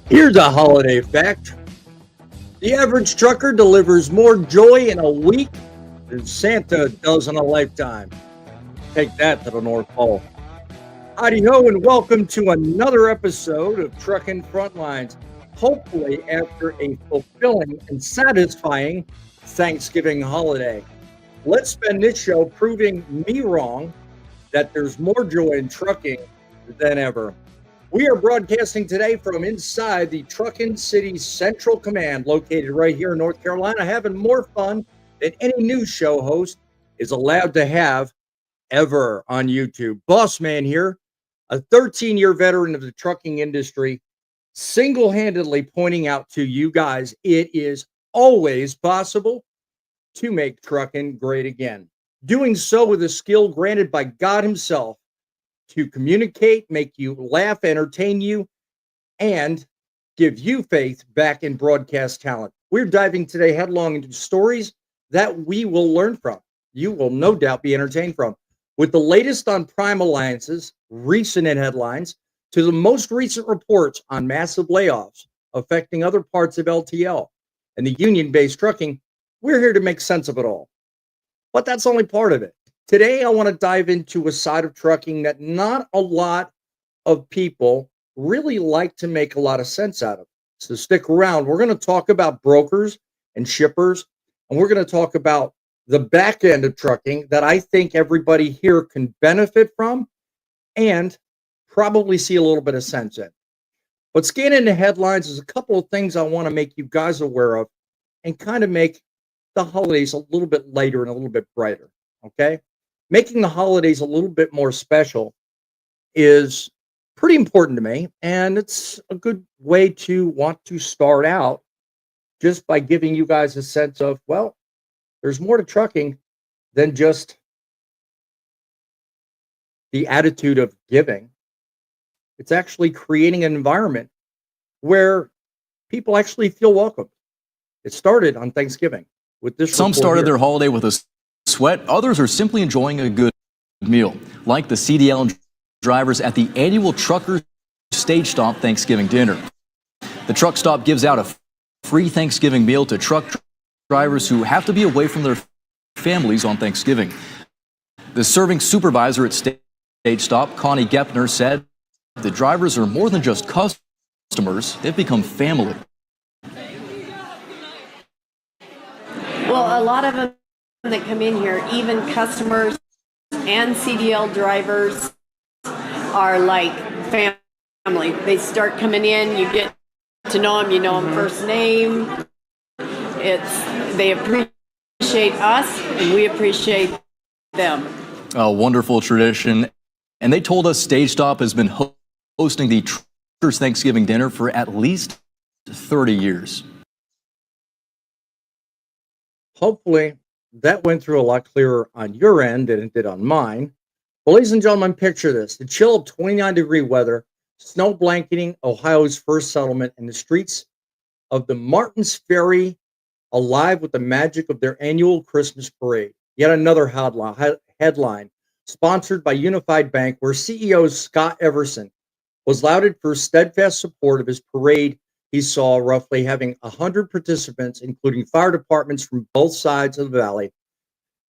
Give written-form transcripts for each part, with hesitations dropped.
Here's a holiday fact. The average trucker delivers more joy in a week than Santa does in a lifetime. Take that to the North Pole. Howdy ho, and welcome to another episode of Truckin' Frontlines. Hopefully, after a fulfilling and satisfying Thanksgiving holiday. Let's spend this show proving me wrong that there's more joy in trucking than ever. We are broadcasting today from inside the Truckin City Central Command, located right here in North Carolina, having more fun than any news show host is allowed to have ever on YouTube. Boss Man here, a 13-year veteran of the trucking industry, single-handedly pointing out to you guys it is always possible to make trucking great again. Doing so with a skill granted by God himself, to communicate, make you laugh, entertain you, and give you faith back in broadcast talent. We're diving today headlong into stories that we will learn from. You will no doubt be entertained from. With the latest on prime alliances, recent in headlines, to the most recent reports on massive layoffs affecting other parts of LTL and the union-based trucking, we're here to make sense of it all. But that's only part of it. Today, I want to dive into a side of trucking that not a lot of people really like to make a lot of sense out of. So stick around. We're going to talk about brokers and shippers, and we're going to talk about the back end of trucking that I think everybody here can benefit from and probably see a little bit of sense in. But scanning the headlines is a couple of things I want to make you guys aware of and kind of make the holidays a little bit lighter and a little bit brighter, okay? Making the holidays a little bit more special is pretty important to me, and it's a good way to want to start out just by giving you guys a sense of, well, there's more to trucking than just the attitude of giving. It's actually creating an environment where people actually feel welcome. It started on Thanksgiving with this. Some started their holiday with a sweat, others are simply enjoying a good meal, like the CDL drivers at the annual Truckers Stage Stop Thanksgiving dinner. The truck stop gives out a free Thanksgiving meal to truck drivers who have to be away from their families on Thanksgiving. The serving supervisor at Stage Stop, Connie Gepner, said the drivers are more than just customers, they've become family. Well, a lot of them that come in here, even customers and CDL drivers, are like family. They start coming in, you get to know them, you know them first name. They appreciate us and we appreciate them. A wonderful tradition. And they told us Stage Stop has been hosting the Truckers Thanksgiving dinner for at least 30 years. Hopefully that went through a lot clearer on your end than it did on mine. Well, ladies and gentlemen, picture this. The chill of 29-degree weather, snow blanketing Ohio's first settlement, and the streets of the Martins Ferry alive with the magic of their annual Christmas parade. Yet another headline, sponsored by Unified Bank, where CEO Scott Everson was lauded for steadfast support of his parade. He saw roughly having 100 participants, including fire departments from both sides of the valley.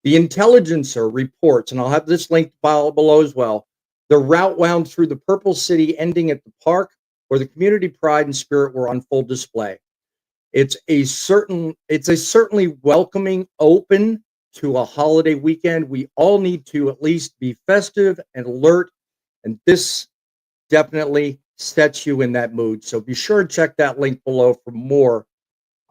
The Intelligencer reports, and I'll have this link below as well, the route wound through the Purple City, ending at the park, where the community pride and spirit were on full display. It's a certainly welcoming open to a holiday weekend. We all need to at least be festive and alert, and this definitely sets you in that mood. So be sure to check that link below for more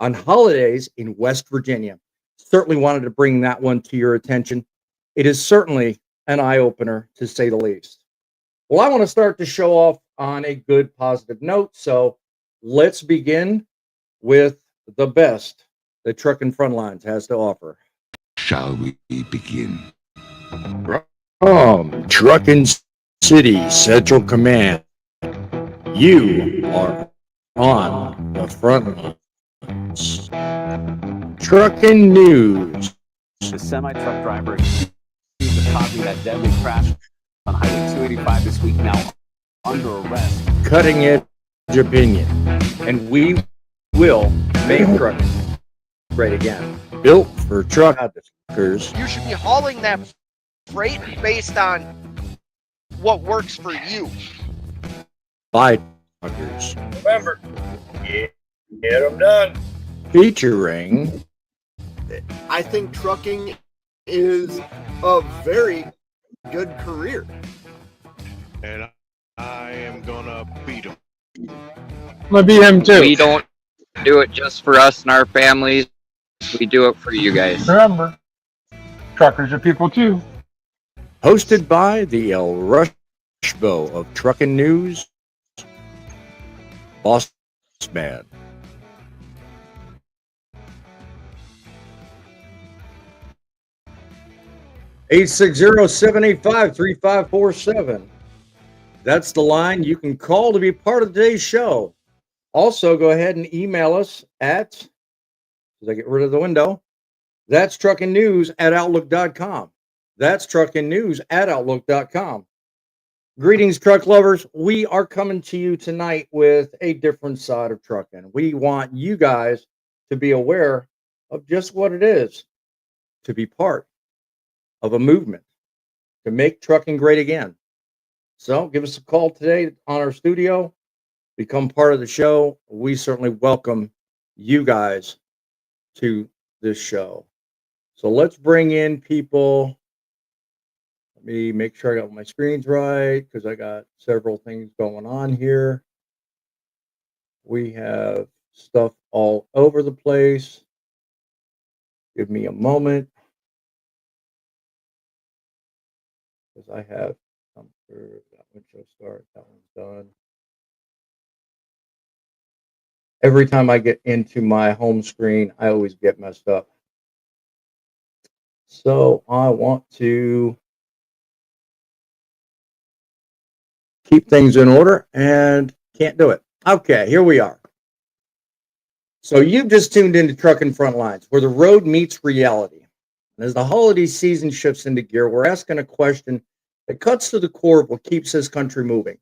on holidays in West Virginia. Certainly wanted to bring that one to your attention. It is certainly an eye-opener, to say the least. Well, I want to start the show off on a good, positive note. So let's begin with the best that Truckin' Frontlines has to offer. Shall we begin? From Truckin City Central Command, you are on the front lines. Truckin News. The semi-truck driver accused of causing that deadly crash on Highway 285 this week now under arrest. Cutting edge opinion. And we will make trucking great again. Built for truckers. You should be hauling that freight based on what works for you. By truckers. Remember, get them done. Featuring I think trucking is a very good career. And I am gonna beat them. I'm gonna beat him too. We don't do it just for us and our families. We do it for you guys. Remember, truckers are people too. Hosted by the El Rushbo of Truckin News, Boss Man. Eight 860-785-3547. That's the line you can call to be part of today's show. Also, go ahead and email us at, as I get rid of the window, that's truckinnews@outlook.com. That's truckinnews@outlook.com. Greetings, truck lovers. We are coming to you tonight with a different side of trucking. We want you guys to be aware of just what it is to be part of a movement to make trucking great again. So give us a call today on our studio. Become part of the show. We certainly welcome you guys to this show. So let's bring in people. Let me make sure I got my screens right because I got several things going on here. We have stuff all over the place. Give me a moment. Because I have that one show start, that one's done. Every time I get into my home screen, I always get messed up. So I want to keep things in order and can't do it. Okay, here we are. So you've just tuned into Truckin' Frontlines, where the road meets reality. And as the holiday season shifts into gear, we're asking a question that cuts to the core of what keeps this country moving.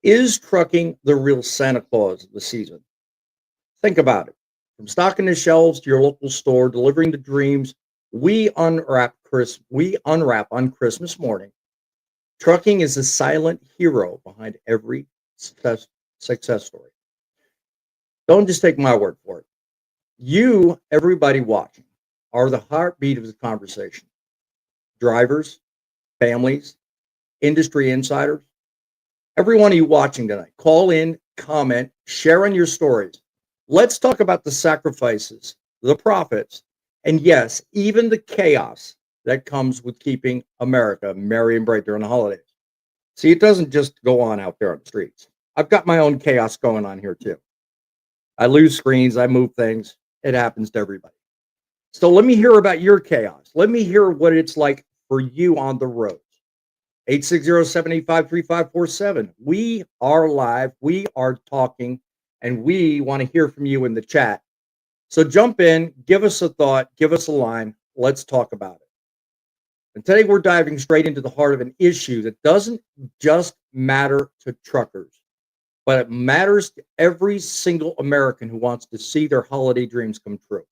Is trucking the real Santa Claus of the season? Think about it. From stocking the shelves to your local store, delivering the dreams we unwrap on Christmas morning. Trucking is the silent hero behind every success story. Don't just take my word for it. You, everybody watching, are the heartbeat of the conversation. Drivers, families, industry insiders, every one of you watching tonight, call in, comment, share on your stories. Let's talk about the sacrifices, the profits, and yes, even the chaos that comes with keeping America merry and bright during the holidays. See, it doesn't just go on out there on the streets. I've got my own chaos going on here too. I lose screens, I move things. It happens to everybody. So let me hear about your chaos. Let me hear what it's like for you on the roads. 860-785-3547. We are live. We are talking, and we want to hear from you in the chat. So jump in, give us a thought, give us a line. Let's talk about it. And today we're diving straight into the heart of an issue that doesn't just matter to truckers, but it matters to every single American who wants to see their holiday dreams come true.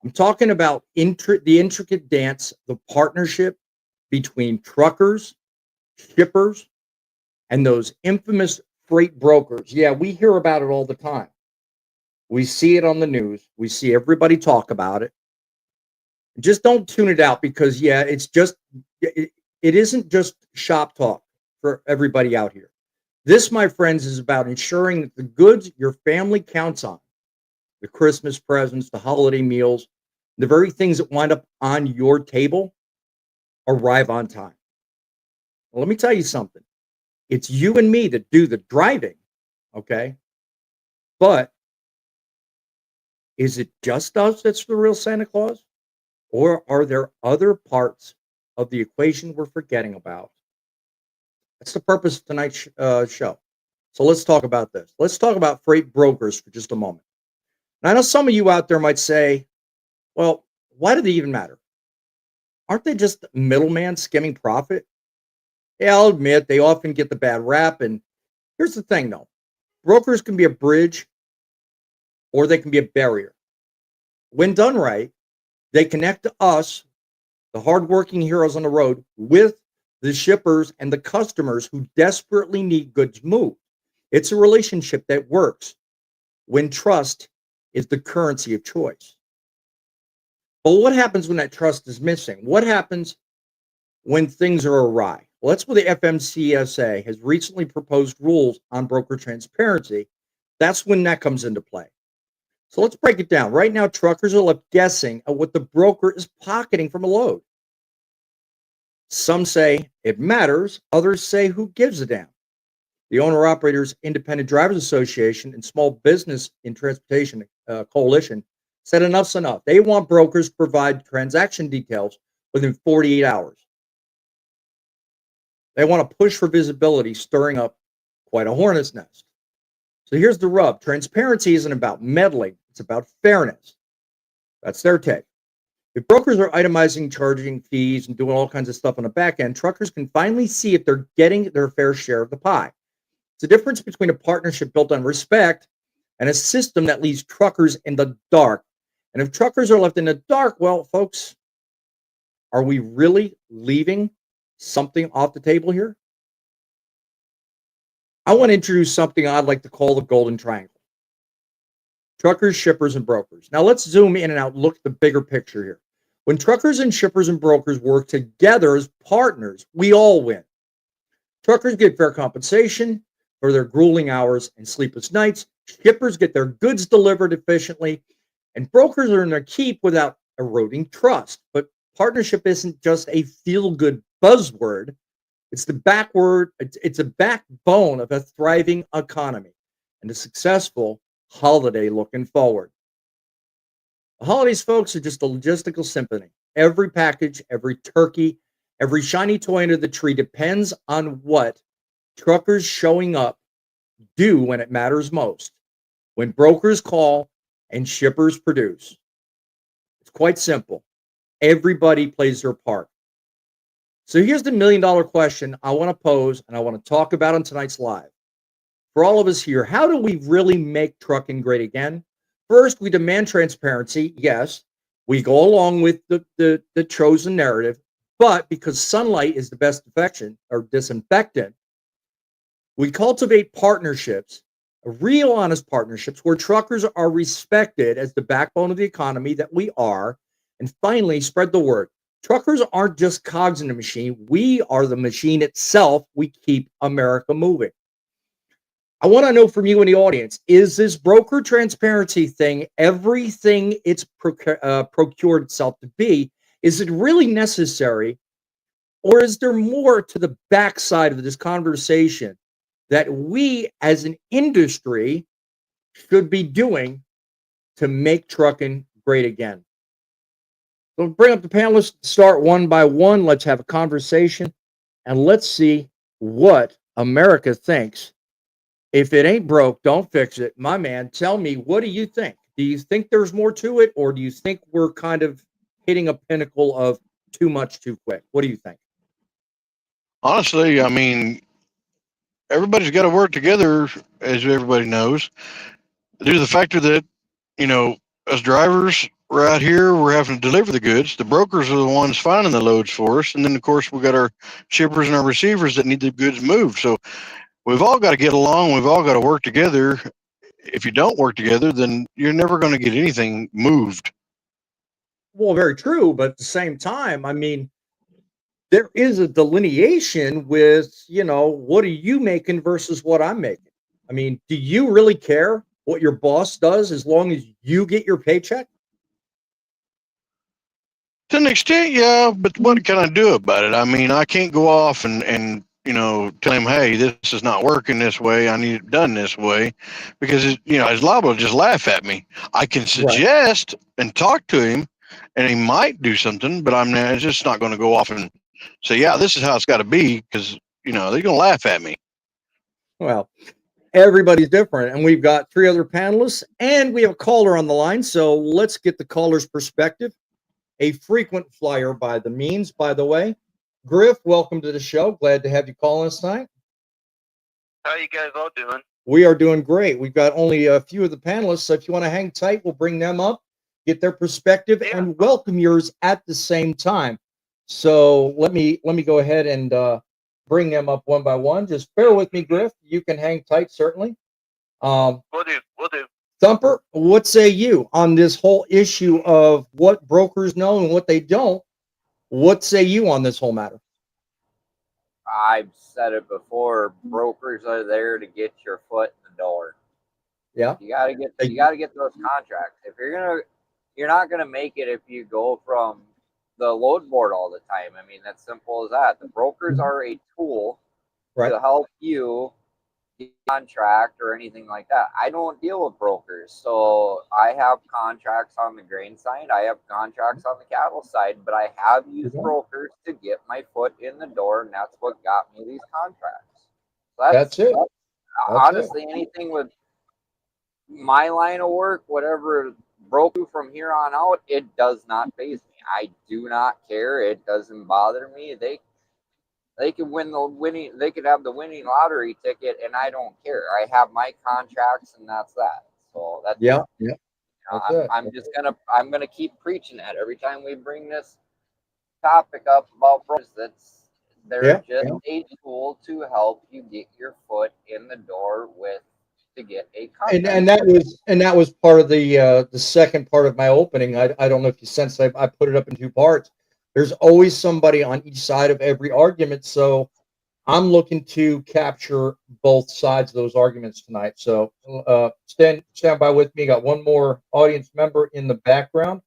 I'm talking about the intricate dance, the partnership between truckers, shippers, and those infamous freight brokers. Yeah, we hear about it all the time. We see it on the news. We see everybody talk about it. Just don't tune it out because, yeah, it isn't just shop talk for everybody out here. This, my friends, is about ensuring that the goods your family counts on, the Christmas presents, the holiday meals, the very things that wind up on your table, arrive on time. Well, let me tell you something. It's you and me that do the driving, okay? But is it just us that's the real Santa Claus? Or are there other parts of the equation we're forgetting about. That's the purpose of tonight's show. So let's talk about this. Let's talk about freight brokers for just a moment. Now, I know some of you out there might say, well, why do they even matter? Aren't they just middleman skimming profit? Yeah, I'll admit they often get the bad rap. And here's the thing, though, brokers can be a bridge or they can be a barrier. When done right, they connect us, the hardworking heroes on the road, with the shippers and the customers who desperately need goods moved. It's a relationship that works when trust is the currency of choice. But what happens when that trust is missing? What happens when things are awry? Well, that's where the FMCSA has recently proposed rules on broker transparency. That's when that comes into play. So let's break it down. Right now, truckers are left guessing at what the broker is pocketing from a load. Some say it matters, others say who gives a damn. The Owner Operators Independent Drivers Association and Small Business in Transportation Coalition said enough's enough. They want brokers to provide transaction details within 48 hours. They want to push for visibility, stirring up quite a hornet's nest. So here's the rub. Transparency isn't about meddling. It's about fairness. That's their take. If brokers are itemizing, charging fees, and doing all kinds of stuff on the back end, truckers can finally see if they're getting their fair share of the pie. It's the difference between a partnership built on respect and a system that leaves truckers in the dark. And if truckers are left in the dark, well, folks, are we really leaving something off the table here? I want to introduce something I'd like to call the golden triangle. Truckers, shippers, and brokers. Now let's zoom in and out, look at the bigger picture here. When truckers and shippers and brokers work together as partners, we all win. Truckers get fair compensation for their grueling hours and sleepless nights. Shippers get their goods delivered efficiently, and brokers are in their keep without eroding trust. But partnership isn't just a feel-good buzzword. It's the it's a backbone of a thriving economy and a successful holiday looking forward. The holidays, folks, are just a logistical symphony. Every package, every turkey, every shiny toy under the tree depends on what truckers showing up do when it matters most, when brokers call and shippers produce. It's quite simple. Everybody plays their part. So here's the million-dollar question I want to pose and I want to talk about on tonight's live. For all of us here, how do we really make trucking great again? First, we demand transparency. Yes, we go along with the chosen narrative, but because sunlight is the best affection or disinfectant, we cultivate partnerships, real honest partnerships where truckers are respected as the backbone of the economy that we are, and finally spread the word. Truckers aren't just cogs in the machine. We are the machine itself. We keep America moving. I want to know from you in the audience, is this broker transparency thing everything it's procured itself to be? Is it really necessary? Or is there more to the backside of this conversation that we as an industry should be doing to make trucking great again? So bring up the panelists, start one by one. Let's have a conversation and let's see what America thinks. If it ain't broke, don't fix it. My man, tell me, what do you think? Do you think there's more to it, or do you think we're kind of hitting a pinnacle of too much too quick? What do you think? Honestly, I mean, everybody's got to work together, as everybody knows, due to the factor that, you know, us drivers, we're out here, we're having to deliver the goods. The brokers are the ones finding the loads for us. And then, of course, we got our shippers and our receivers that need the goods moved. So we've all got to get along. We've all got to work together. If you don't work together, then you're never going to get anything moved. Well, very true. But at the same time, I mean, there is a delineation with, what are you making versus what I'm making? I mean, do you really care what your boss does as long as you get your paycheck? To an extent, yeah, but what can I do about it? I mean, I can't go off and tell him, hey, this is not working this way. I need it done this way, because he's liable to just laugh at me. I can suggest and talk to him, and he might do something, but it's just not going to go off and say, yeah, this is how it's got to be, because they're gonna laugh at me. Well, everybody's different, and we've got 3 other panelists, and we have a caller on the line. So let's get the caller's perspective. A frequent flyer by the means, by the way. Griff, welcome to the show. Glad to have you calling us tonight. How you guys all doing? We are doing great. We've got only a few of the panelists, so if you want to hang tight, we'll bring them up, get their perspective, and welcome yours at the same time. So let me go ahead and bring them up one by one. Just bear with me, Griff. You can hang tight, certainly. We'll do. Thumper, what say you on this whole issue of what brokers know and what they don't? What say you on this whole matter? I've said it before. Brokers are there to get your foot in the door. Yeah, you gotta get those contracts. If you're not gonna make it if you go from the load board all the time. I mean, that's simple as that. The brokers are a tool to help you get a contract or anything like that. I don't deal with brokers, so I have contracts on the grain side. I have contracts on the cattle side, but I have used brokers to get my foot in the door, and that's what got me these contracts. So that's it. Honestly, anything with my line of work, whatever broke from here on out, it does not faze me. I do not care. It doesn't bother me. They could they could have the winning lottery ticket, and I don't care. I have my contracts, and that's that. So that's I'm gonna keep preaching that every time we bring this topic up about brokers. They're just a tool to help you get your foot in the door to get a contract. And that was part of the second part of my opening. I don't know if you sensed I put it up in 2 parts. There's always somebody on each side of every argument, so I'm looking to capture both sides of those arguments tonight. So stand by with me. Got one more audience member in the background.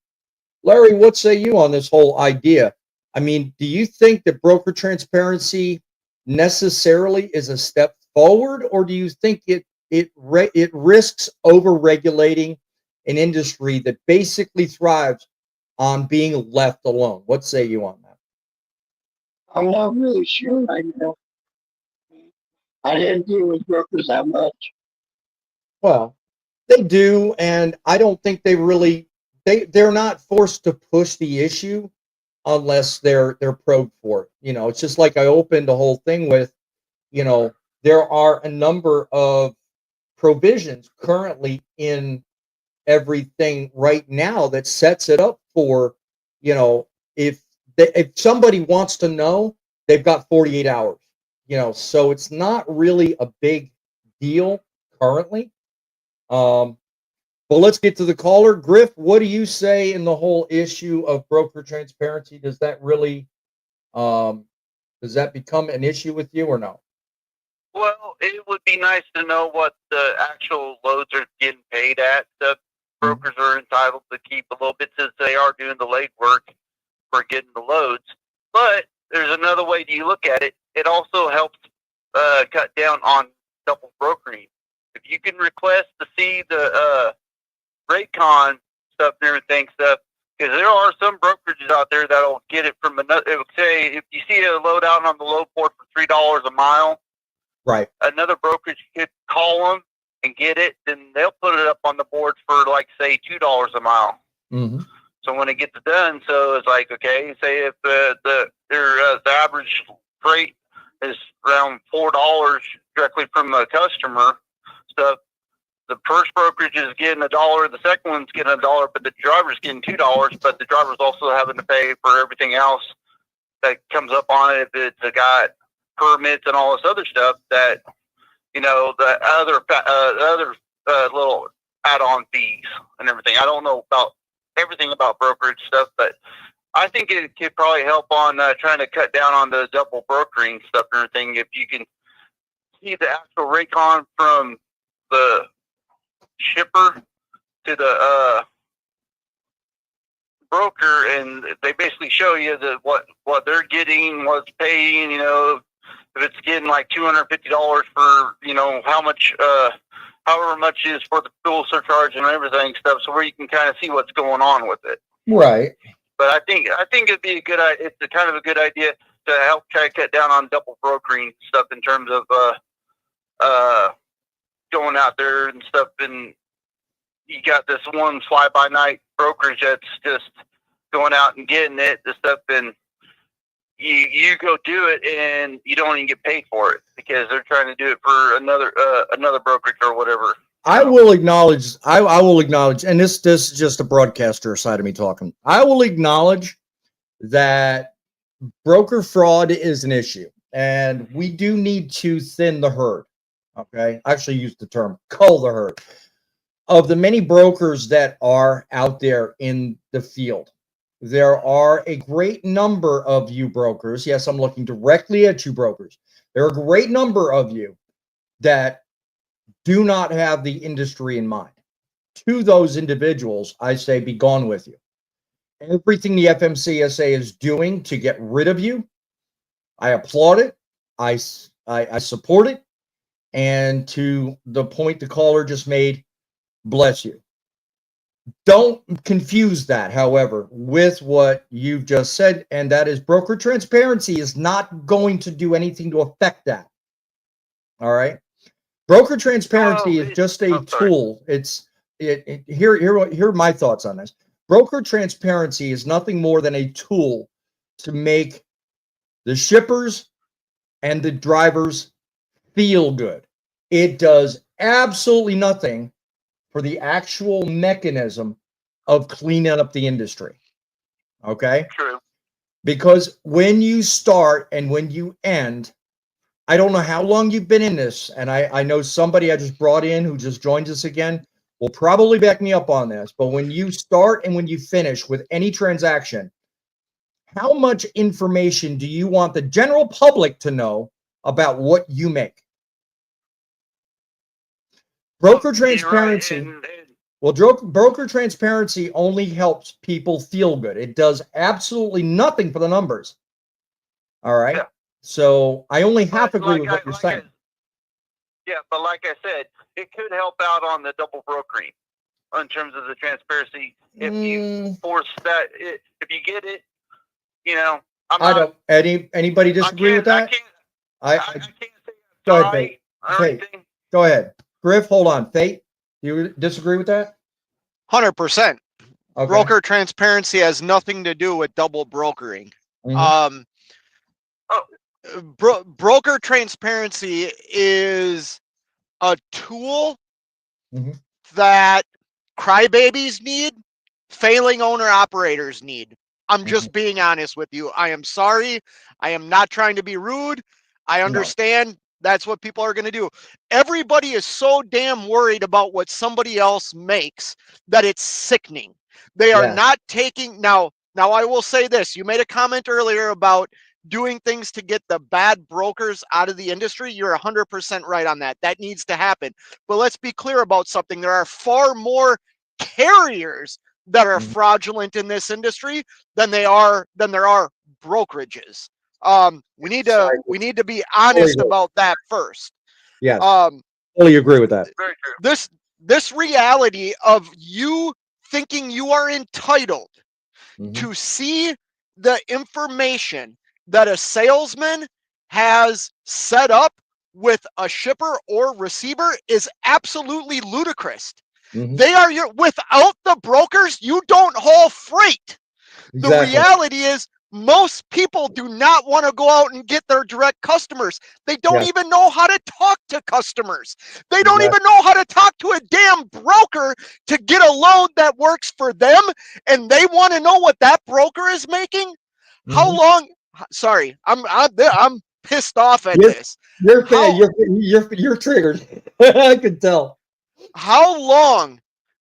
Larry, what say you on this whole idea? I mean, do you think that broker transparency necessarily is a step forward, or do you think it risks over-regulating an industry that basically thrives on being left alone? What say you on that? I'm not really sure right now. I didn't deal with brokers that much. Well, they do, and I don't think they're not forced to push the issue unless they're probed for it. It's just like I opened the whole thing with, there are a number of provisions currently in everything right now that sets it up for, if somebody wants to know, they've got 48 hours, so it's not really a big deal currently. But let's get to the caller. Griff, what do you say in the whole issue of broker transparency? Does that really, does that become an issue with you or no? Well, it would be nice to know what the actual loads are getting paid at. The brokers are entitled to keep a little bit since they are doing the legwork for getting the loads. But there's another way you look at it. It also helps cut down on double brokering. If you can request to see the Raycon stuff and everything because there are some brokerages out there that'll get it from another. It would say if you see a load out on the load board for $3 a mile, right? Another brokerage could call them and get it, then they'll put it up on the board for say $2 a mile. Mm-hmm. So when it gets done, so it's like okay, say if the average freight is around $4 directly from the customer stuff. The first brokerage is getting $1, the second one's getting $1, but the driver's getting $2, but the driver's also having to pay for everything else that comes up on it. If it's got permits and all this other stuff that, the other little add-on fees and everything. I don't know about everything about brokerage stuff, but I think it could probably help on trying to cut down on the double brokering stuff and everything. If you can see the actual Raycon from the shipper to the broker, and they basically show you what they're getting, what's paying. If it's getting like $250 for how much, however much is for the fuel surcharge and everything stuff, so where you can kind of see what's going on with it. Right. But I think it'd be it's a kind of a good idea. to help try to cut down on double brokering stuff in terms of going out there and stuff. And you got this one fly by night brokerage that's just going out and getting it, the stuff, and you go do it and you don't even get paid for it because they're trying to do it for another brokerage or whatever. I will acknowledge, and this is just a broadcaster side of me talking. I will acknowledge that broker fraud is an issue, and we do need to thin the herd. Okay, I actually used the term cull the herd of the many brokers that are out there in the field. There are a great number of you brokers. Yes, I'm looking directly at you brokers. There are a great number of you that do not have the industry in mind. To those individuals, I say, be gone with you. Everything the FMCSA is doing to get rid of you, I applaud it. I support it. And to the point the caller just made, bless you. Don't confuse that, however, with what you've just said, and that is broker transparency is not going to do anything to affect that. All right? Broker transparency is just a tool. Here are my thoughts on this. Broker transparency is nothing more than a tool to make the shippers and the drivers feel good. It does absolutely nothing for the actual mechanism of cleaning up the industry. Okay? True. Because when you start and when you end, I don't know how long you've been in this, and I know somebody I just brought in who just joins us again will probably back me up on this, but when you start and when you finish with any transaction, how much information do you want the general public to know about what you make? Broker transparency. Well, broker transparency only helps people feel good. It does absolutely nothing for the numbers. All right. Yeah. So I only half agree with what you're saying. Yeah, but like I said, it could help out on the double brokering in terms of the transparency. If you force that, if you get it, you know. I don't. Anybody disagree with that? I can't say go ahead, Fate. Fate. Go ahead. Griff, hold on. Fate, do you disagree with that? 100%. Okay. Broker transparency has nothing to do with double brokering. Mm-hmm. Broker transparency is a tool that crybabies need, failing owner operators need. I'm just being honest with you. I am sorry. I am not trying to be rude. I understand that's what people are going to do. Everybody is so damn worried about what somebody else makes that it's sickening. They are not taking now I will say this. You made a comment earlier about doing things to get the bad brokers out of the industry. You're 100% right on that. That needs to happen. But let's be clear about something. There are far more carriers that are fraudulent in this industry than there are brokerages. We need to be honest about that first. Yeah. Fully agree with that. This reality of you thinking you are entitled to see the information that a salesman has set up with a shipper or receiver is absolutely ludicrous. They are without the brokers, you don't haul freight. Exactly. The reality is most people do not want to go out and get their direct customers. They don't even know how to talk to customers. They don't even know how to talk to a damn broker to get a load that works for them. And they want to know what that broker is making. How long? Sorry, I'm pissed off at this. You're triggered. I can tell. How long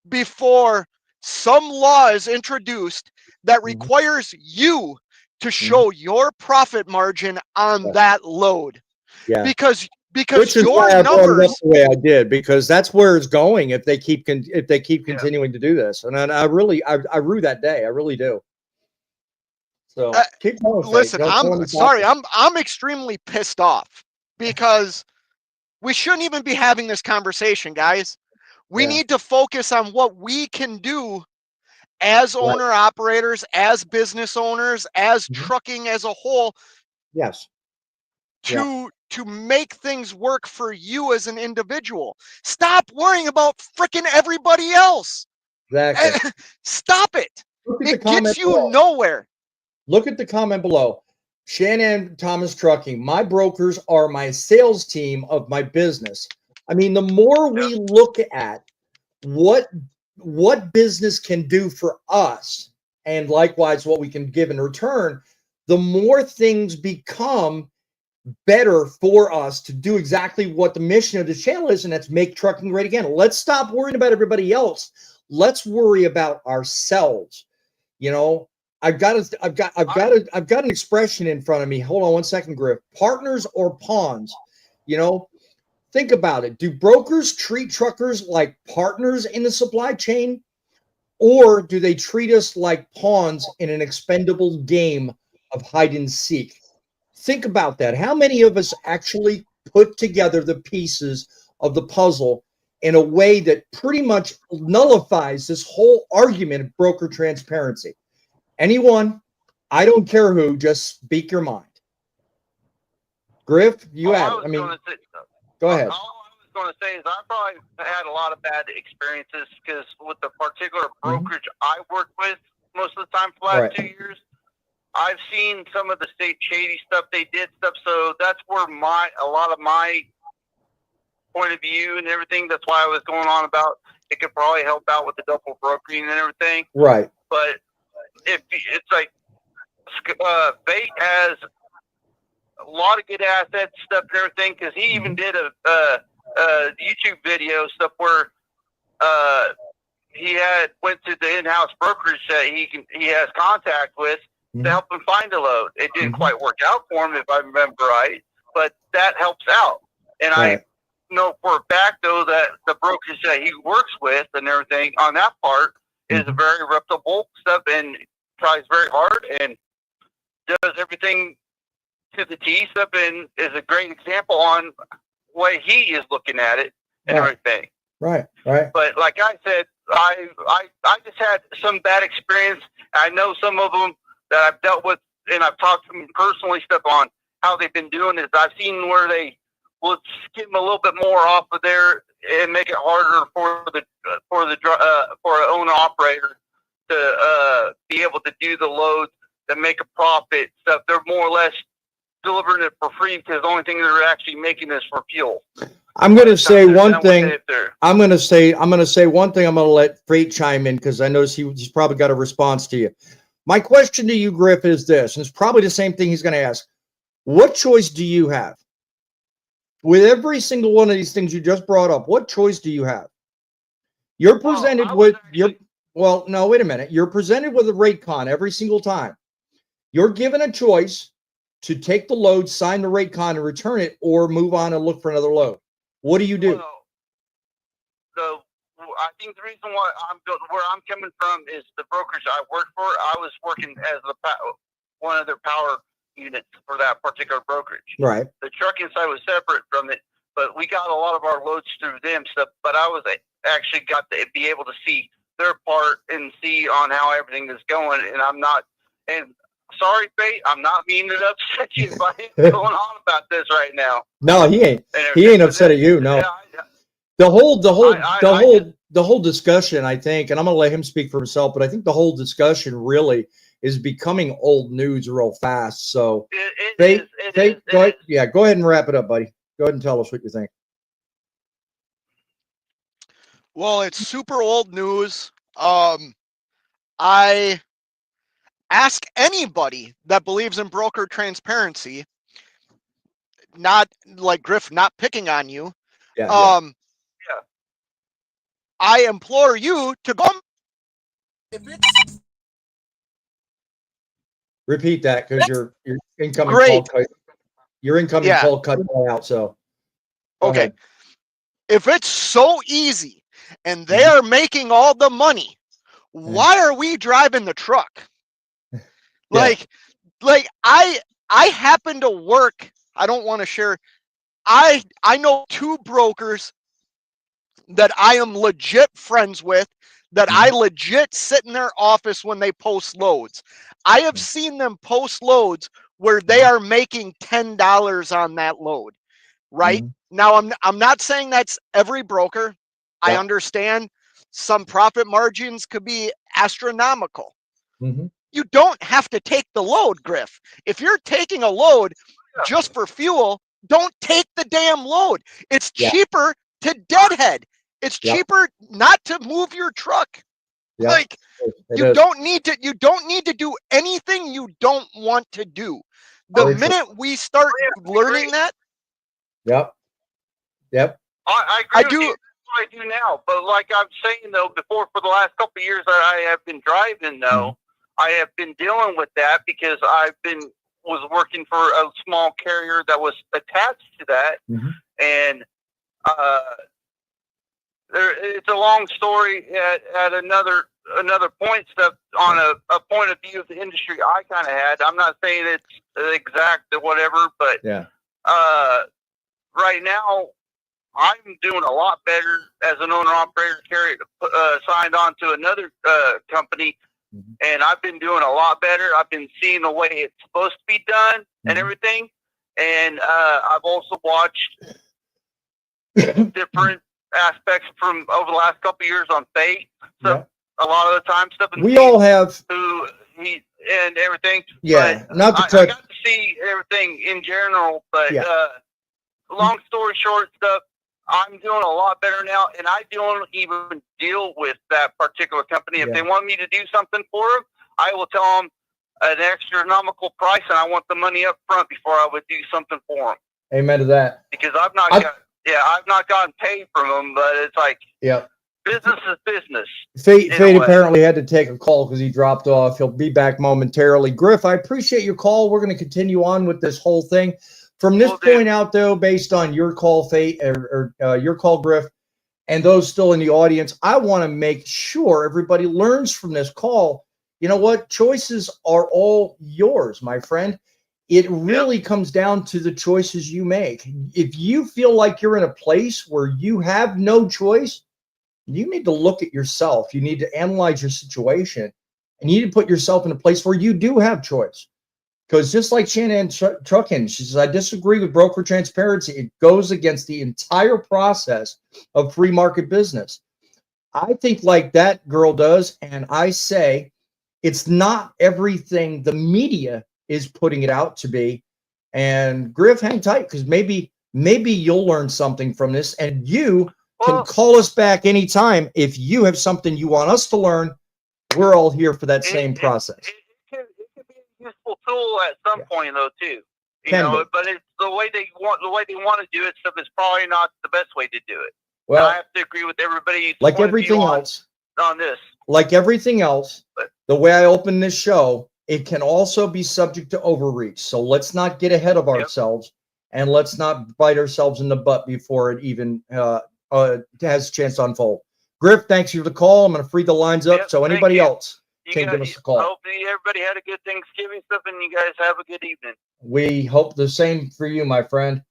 before some law is introduced that requires you to show your profit margin on that load? Yeah. Because which is your why I brought it numbers up the way I did, because that's where it's going if they keep continuing to do this. And I rue that day. I really do. So keep going. Listen, I'm sorry. I'm extremely pissed off because we shouldn't even be having this conversation, guys. We need to focus on what we can do as owner operators, as business owners, as trucking as a whole Yes. to make things work for you as an individual. Stop worrying about freaking everybody else. Exactly. Stop it. Look at the It comment gets you below. nowhere. Look at the comment below. Shannon Thomas Trucking. My brokers are my sales team of my business. I mean, the more we look at what business can do for us, and likewise what we can give in return, the more things become better for us to do exactly what the mission of the channel is, and that's make trucking great again. Let's stop worrying about everybody else. Let's worry about ourselves. You know, I've got an expression in front of me. Hold on one second, Griff. Partners or pawns. You know, think about it. Do brokers treat truckers like partners in the supply chain, or do they treat us like pawns in an expendable game of hide and seek? Think about that. How many of us actually put together the pieces of the puzzle in a way that pretty much nullifies this whole argument of broker transparency? Anyone, I don't care who, just speak your mind. Griff, you had it. I mean, go ahead. All I was going to say is I probably had a lot of bad experiences because with the particular brokerage I worked with most of the time for the last 2 years, I've seen some of the state shady stuff they did stuff. So that's where a lot of my point of view and everything. That's why I was going on about it could probably help out with the double brokering and everything. Right. But if it's like Bait has a lot of good assets stuff and everything because he even did a YouTube video stuff where he went to the in-house brokerage that he has contact with to help him find a load. It didn't quite work out for him, if I remember right, but that helps out. And I know for a fact, though, that the brokerage that he works with and everything on that part is a very reputable stuff and tries very hard and does everything to the T stuff and is a great example on way he is looking at it and everything. Right. But like I said, I just had some bad experience. I know some of them that I've dealt with, and I've talked to them personally stuff on how they've been doing this. I've seen where they will skim a little bit more off of there and make it harder for an owner operator to be able to do the loads to make a profit. Stuff they're more or less delivering it for free because the only thing they're actually making is for fuel. I'm going to say one thing. I'm going to say one thing. I'm going to let Freight chime in because I know he's probably got a response to you. My question to you, Griff, is this, and it's probably the same thing he's going to ask. What choice do you have? With every single one of these things you just brought up, what choice do you have? You're presented no, wait a minute. You're presented with a rate con every single time. You're given a choice to take the load, sign the rate con, and return it, or move on and look for another load. What do you do? I think the reason why where I'm coming from is the brokerage I work for. I was working as one of their power units for that particular brokerage. Right. The trucking side was separate from it, but we got a lot of our loads through them stuff. But I was actually got to be able to see their part and see on how everything is going. And I'm not. And sorry, Bait, I'm not meaning to upset you by going on about this right now. No, he ain't. He ain't upset at you. No. The whole discussion, I think, and I'm going to let him speak for himself, but I think the whole discussion really is becoming old news real fast. So, Fate, go ahead and wrap it up, buddy. Go ahead and tell us what you think. Well, it's super old news. I ask anybody that believes in broker transparency, not like Griff, not picking on you. I implore you to go. Repeat that because your incoming call cut. Your incoming call cut out. So okay, if it's so easy and they are making all the money, why are we driving the truck? Like I happen to work. I don't want to share. I know two brokers that I am legit friends with, that I legit sit in their office when they post loads. I have seen them post loads where they are making $10 on that load, right? Now, I'm not saying that's every broker. I understand some profit margins could be astronomical. You don't have to take the load, Griff. If you're taking a load just for fuel, don't take the damn load. It's cheaper to deadhead. It's cheaper not to move your truck. Like you don't need to do anything you don't want to do. The minute we start learning that. I agree with you. I do now, but like I'm saying though, before for the last couple of years that I have been driving though, I have been dealing with that because was working for a small carrier that was attached to that, and it's a long story at another point stuff on a point of view of the industry I kind of had. I'm not saying it's exact or whatever, but right now I'm doing a lot better as an owner operator carrier signed on to another company, and I've been doing a lot better. I've been seeing the way it's supposed to be done and everything, and I've also watched different aspects from over the last couple of years on Fate. So a lot of the time stuff. We all have and everything. Yeah, but not to I cut. got to see everything in general, but long story short, stuff. I'm doing a lot better now, and I don't even deal with that particular company. If they want me to do something for them, I will tell them an astronomical price, and I want the money up front before I would do something for them. Amen to that. Because I've not gotten paid from them, but it's like business is business. Fate apparently had to take a call because he dropped off. He'll be back momentarily. Griff, I appreciate your call. We're going to continue on with this whole thing. From this point out, though, based on your call, Fate, or your call, Griff, and those still in the audience, I want to make sure everybody learns from this call. You know what? Choices are all yours, my friend. It really comes down to the choices you make. If you feel like you're in a place where you have no choice, you need to look at yourself. You need to analyze your situation, and you need to put yourself in a place where you do have choice. Because just like Shannon Truckin, she says, I disagree with broker transparency. It goes against the entire process of free market business. I think like that girl does, and I say it's not everything the media is putting it out to be. And Griff, hang tight, because maybe you'll learn something from this, and you can call us back anytime if you have something you want us to learn. We're all here for that same process. Useful tool at some point though too, you know, but it's the way they want to do it. Stuff is probably not the best way to do it. Well, I have to agree with everybody. Like everything else on this, like everything else, the way I open this show, it can also be subject to overreach. So let's not get ahead of ourselves, and let's not bite ourselves in the butt before it even has a chance to unfold. Griff, thanks for the call. I'm going to free the lines up so anybody else can give us a call. Hopefully everybody had a good Thanksgiving stuff, and you guys have a good evening. We hope the same for you, my friend,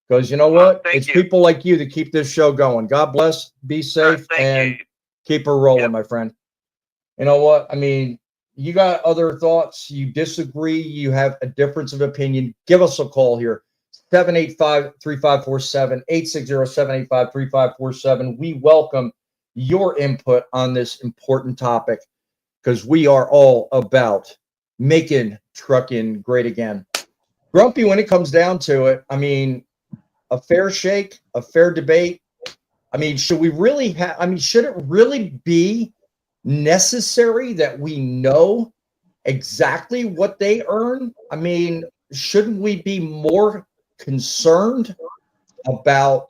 because you know what? It's people like you that keep this show going. God bless, be safe, and keep her rolling, my friend. You know what? I mean, you got other thoughts, you disagree, you have a difference of opinion, give us a call here. 785-3547, 860-785-3547. We welcome your input on this important topic, because we are all about making trucking great again. Grumpy, when it comes down to it, I mean, a fair shake, a fair debate. I mean, should we really have, I mean, should it really be necessary that we know exactly what they earn? I mean, shouldn't we be more concerned about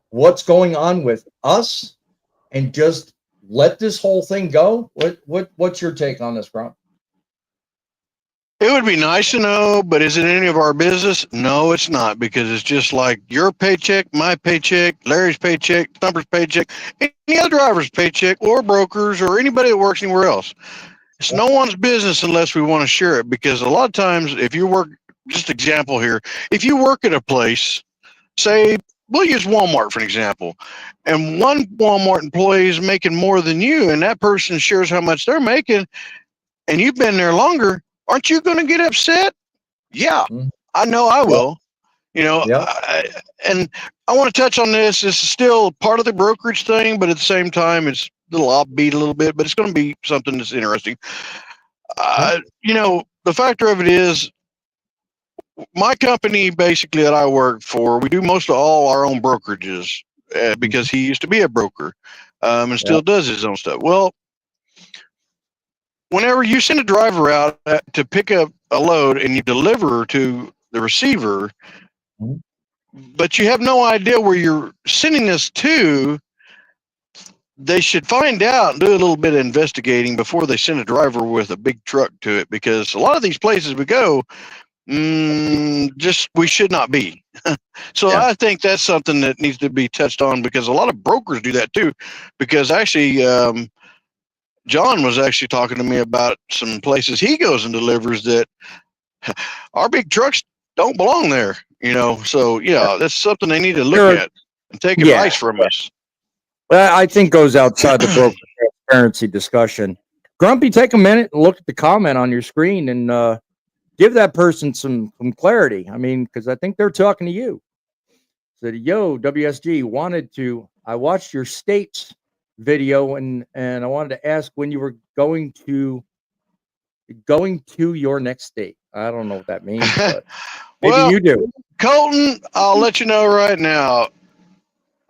what's going on with us and just let this whole thing go? What's your take on this, Grump? It would be nice to know, but is it any of our business? No, it's not, because it's just like your paycheck, my paycheck, Larry's paycheck, Thumper's paycheck, any other driver's paycheck, or brokers, or anybody that works anywhere else. It's no one's business unless we want to share it, because a lot of times if you work, just example here, if you work at a place, say, we'll use Walmart for an example, and one Walmart employee is making more than you, and that person shares how much they're making, and you've been there longer, aren't you going to get upset? Yeah, Mhm. I know I will. You know, Yep. and I want to touch on this. This is still part of the brokerage thing, but at the same time, it's a little offbeat a little bit, but it's going to be something that's interesting. You know, the factor of it is my company basically that I work for, we do most of all our own brokerages because he used to be a broker and still does his own stuff. Well, whenever you send a driver out to pick up a load and you deliver to the receiver, but you have no idea where you're sending this to, they should find out and do a little bit of investigating before they send a driver with a big truck to it, because a lot of these places we go, just we should not be. So I think that's something that needs to be touched on, because a lot of brokers do that too. Because actually, John was actually talking to me about some places he goes and delivers that our big trucks don't belong there. You know, so yeah, that's something they need to look at and take advice from us. Well, I think goes outside the broker transparency discussion. Grumpy, take a minute and look at the comment on your screen and give that person some clarity. I mean, because I think they're talking to you. Said, yo, WSG, I watched your states video and I wanted to ask when you were going to your next state. I don't know what that means, but maybe Well, you do. Colton, I'll let you know right now.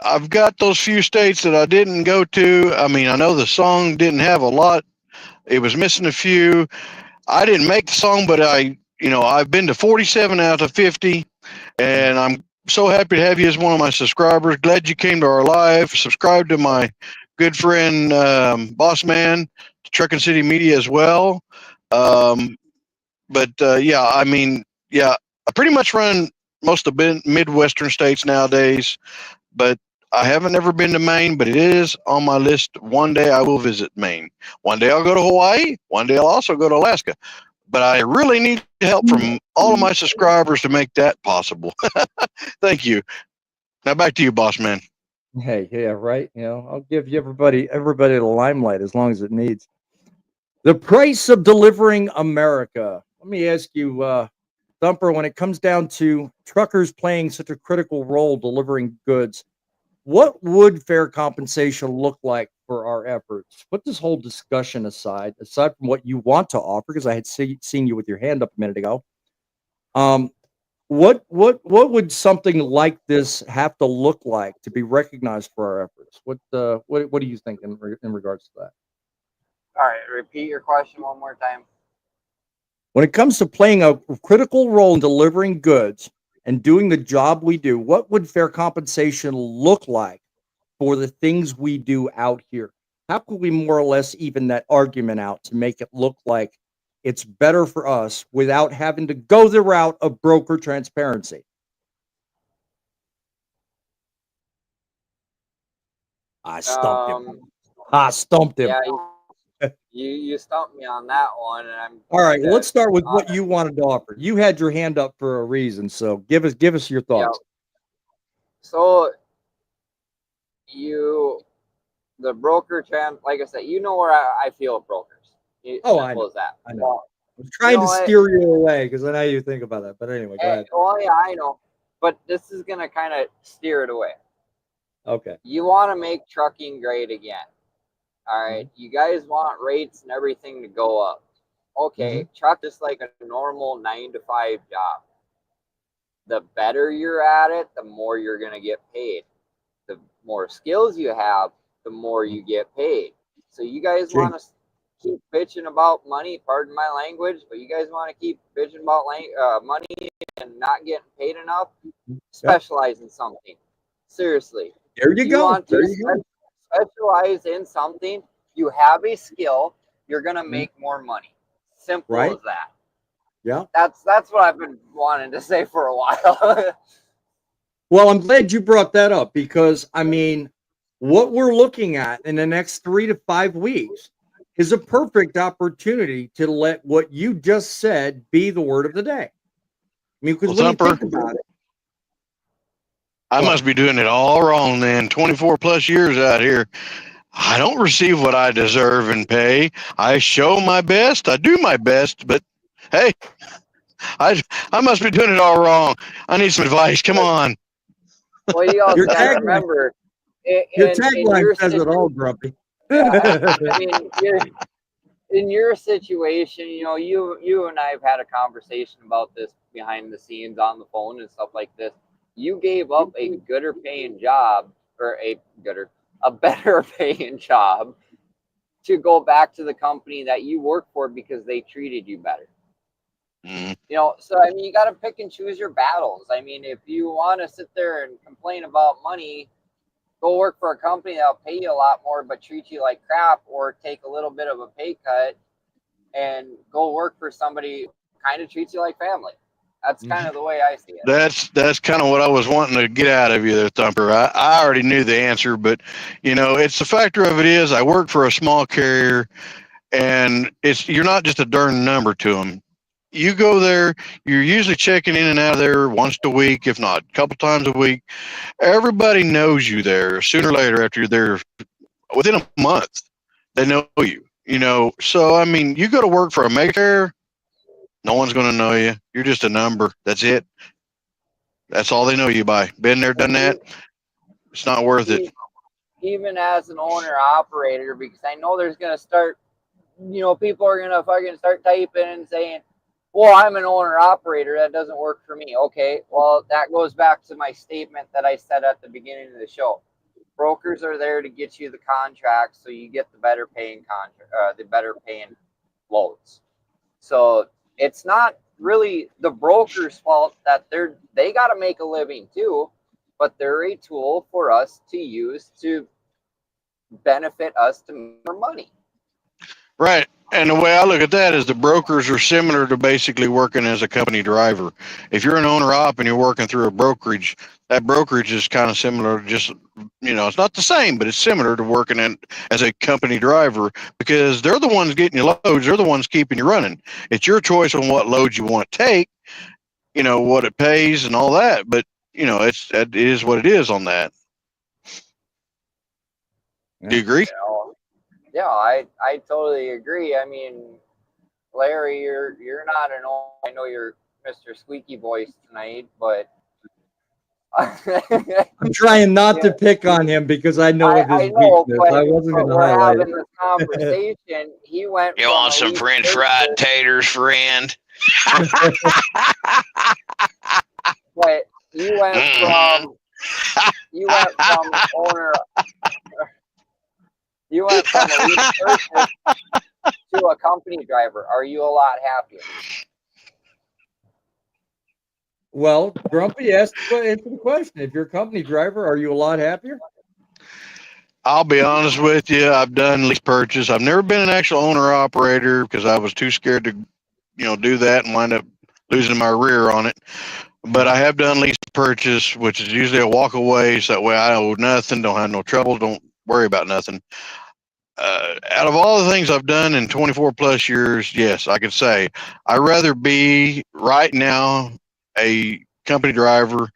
I've got those few states that I didn't go to. I mean, I know the song didn't have a lot. It was missing a few. I didn't make the song, but I've been to 47 out of 50, and I'm so happy to have you as one of my subscribers. Glad you came to our live. Subscribe to my good friend, Boss Man, Truckin City Media as well. Yeah, I mean, yeah, I pretty much run most of the Midwestern states nowadays, but I haven't ever been to Maine, but it is on my list. One day I will visit Maine. One day I'll go to Hawaii. One day I'll also go to Alaska. But I really need help from all of my subscribers to make that possible. Thank you. Now back to you, Boss Man. Hey, yeah, right. You know, I'll give you everybody the limelight as long as it needs. The price of delivering America. Let me ask you, Thumper, when it comes down to truckers playing such a critical role delivering goods, what would fair compensation look like for our efforts? Put this whole discussion aside from what you want to offer, because I had seen you with your hand up a minute ago. What would something like this have to look like to be recognized for our efforts? What do you think in regards to that? All right, repeat your question one more time. When it comes to playing a critical role in delivering goods and doing the job we do, what would fair compensation look like for the things we do out here? How could we more or less even that argument out to make it look like it's better for us without having to go the route of broker transparency? I stumped him. I stumped him. Yeah, you stumped me on that one, and I'm all right. Well, let's start with what you wanted to offer. You had your hand up for a reason, so give us your thoughts. Yeah. So the broker like I said, you know where I feel with brokers. I know. As that. I know. I'm trying to steer you away because I know you think about that. But anyway, go ahead. Well, yeah, I know. But this is gonna kind of steer it away. Okay. You want to make trucking great again. All right. You guys want rates and everything to go up. Okay. Truck is like a normal 9-to-5 job. The better you're at it, the more you're going to get paid. The more skills you have, the more you get paid. So you guys want to keep bitching about money, pardon my language, but you guys want to keep bitching about money and not getting paid enough, specialize in something. Seriously. There you go. There you go. Specialize in something, you have a skill, you're gonna make more money. Simple as that. Yeah. That's what I've been wanting to say for a while. Well, I'm glad you brought that up, because I mean, what we're looking at in the next 3 to 5 weeks is a perfect opportunity to let what you just said be the word of the day. I mean, because when you think about it, I must be doing it all wrong then. 24 plus years out here. I don't receive what I deserve in pay. I show my best. I do my best, but hey, I must be doing it all wrong. I need some advice. Come on. Well, you also Your got to tagline, remember, your in tagline your says it all, Grumpy. I mean, in your situation, you know, you and I have had a conversation about this behind the scenes on the phone and stuff like this. You gave up a gooder paying job, or a better paying job, to go back to the company that you work for because they treated you better. Mm. You know, so I mean, you got to pick and choose your battles. I mean, if you want to sit there and complain about money, go work for a company that'll pay you a lot more but treat you like crap, or take a little bit of a pay cut and go work for somebody who kind of treats you like family. That's kind of the way I see it. That's kind of what I was wanting to get out of you there, Thumper. I already knew the answer, but you know, it's the factor of it is I work for a small carrier, and you're not just a darn number to them. You go there, you're usually checking in and out of there once a week, if not a couple times a week. Everybody knows you there. Sooner or later, after you're there, within a month, they know you. You know, so I mean, you go to work for a mega carrier, no one's going to know you. You're just a number. That's it. That's all they know you by. Been there, done that. It's not worth it. Even as an owner operator, because I know there's going to start, you know, people are going to fucking start typing and saying, well, I'm an owner operator. That doesn't work for me. Okay. Well, that goes back to my statement that I said at the beginning of the show. Brokers are there to get you the contract so you get the better paying contract, the better paying loads. So it's not really the broker's fault that they got to make a living too, but they're a tool for us to use to benefit us to make more money. Right. And the way I look at that is the brokers are similar to basically working as a company driver. If you're an owner op and you're working through a brokerage, that brokerage is kind of similar. Just, you know, it's not the same, but it's similar to working as a company driver, because they're the ones getting you loads. They're the ones keeping you running. It's your choice on what loads you want to take, you know, what it pays and all that. But, you know, it is what it is on that. Do you agree? You know, yeah, I totally agree. I mean, Larry, you're not an old. I know you're Mr. Squeaky Voice tonight, but I'm trying not to pick on him because I know of his weakness. I wasn't going to highlight it. Having this conversation. He went. You want some French fried taters, friend? But you went from owner. You went from a lead purchase to a company driver. Are you a lot happier? Well, Grumpy answer the question. If you're a company driver, are you a lot happier? I'll be honest with you. I've done lease purchase. I've never been an actual owner operator because I was too scared to, you know, do that and wind up losing my rear on it. But I have done lease purchase, which is usually a walk away. So that way I owe nothing, don't have no trouble, don't worry about nothing. Out of all the things I've done in 24 plus years, yes, I could say I'd rather be right now a company driver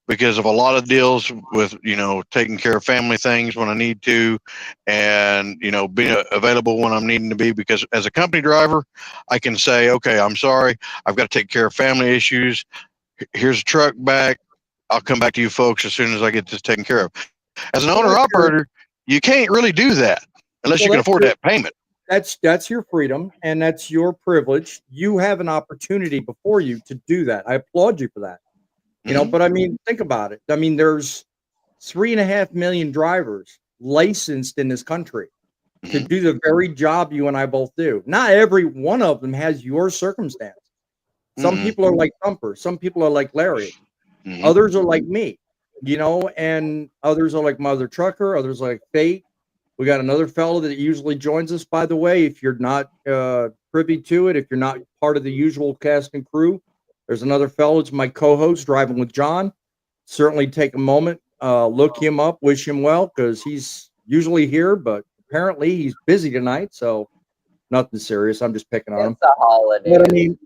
because of a lot of deals with, you know, taking care of family things when I need to, and, you know, being available when I'm needing to be, because as a company driver, I can say, okay, I'm sorry, I've got to take care of family issues. Here's a truck back. I'll come back to you folks as soon as I get this taken care of. As an owner operator, you can't really do that unless you can afford that payment. That's your freedom and that's your privilege. You have an opportunity before you to do that. I applaud you for that. You know, but I mean, think about it. I mean, there's 3.5 million drivers licensed in this country to do the very job you and I both do. Not every one of them has your circumstance. Some people are like Thumper. Some people are like Larry. Others are like me, you know, and others are like Mother Trucker. Others are like Fate. We got another fellow that usually joins us, by the way. If you're not privy to it, if you're not part of the usual cast and crew, there's another fellow. It's my co-host, Driving with John. Certainly take a moment, look him up, wish him well, because he's usually here, but apparently he's busy tonight, so nothing serious. I'm just picking on him. It's a holiday. But I mean,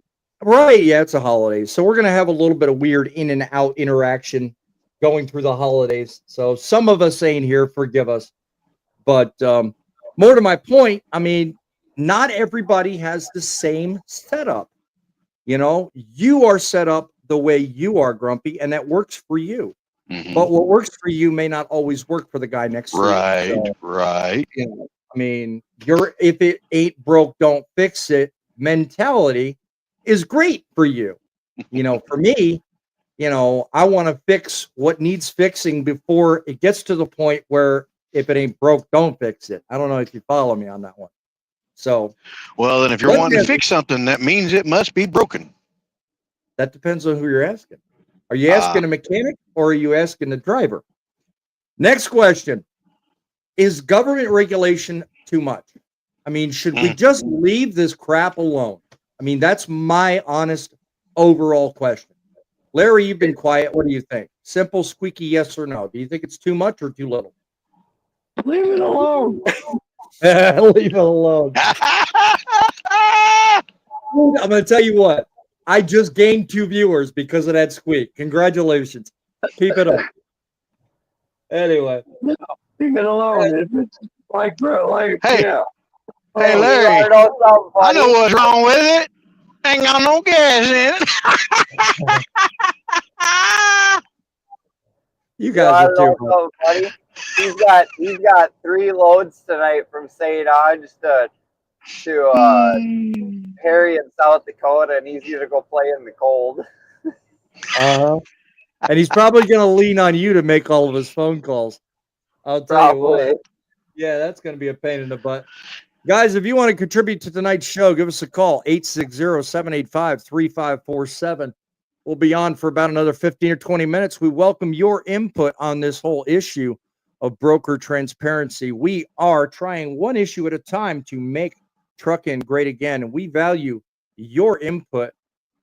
right, yeah, it's a holiday. So we're going to have a little bit of weird in and out interaction going through the holidays. So some of us ain't here, forgive us. But more to my point, I mean, not everybody has the same setup. You know, you are set up the way you are, Grumpy, and that works for you. But what works for you may not always work for the guy next to you. Right, So, right. you know, I mean, your if it ain't broke, don't fix it mentality is great for you. You know, for me, you know, I want to fix what needs fixing before it gets to the point where if it ain't broke, don't fix it. I don't know if you follow me on that one. So, well, then if you're wanting to fix something, that means it must be broken. That depends on who you're asking. Are you asking a mechanic or are you asking the driver? Next question. Is government regulation too much? I mean, should we just leave this crap alone? I mean, that's my honest overall question. Larry, you've been quiet. What do you think? Simple, squeaky, yes or no? Do you think it's too much or too little? Leave it alone. Leave it alone. I'm going to tell you what. I just gained 2 viewers because of that squeak. Congratulations. Keep it up. Anyway. No, leave it alone. If it's like, hey, yeah. Hey, Larry, I know what's wrong with it. Ain't got no gas in it. You guys are too so funny. He's got 3 loads tonight from St. Ange to Harry in South Dakota, and he's gonna go play in the cold. And he's probably going to lean on you to make all of his phone calls. I'll tell you what. Yeah, that's going to be a pain in the butt. Guys, if you want to contribute to tonight's show, give us a call, 860-785-3547. We'll be on for about another 15 or 20 minutes. We welcome your input on this whole issue of broker transparency. We are trying one issue at a time to make Truckin great again, and we value your input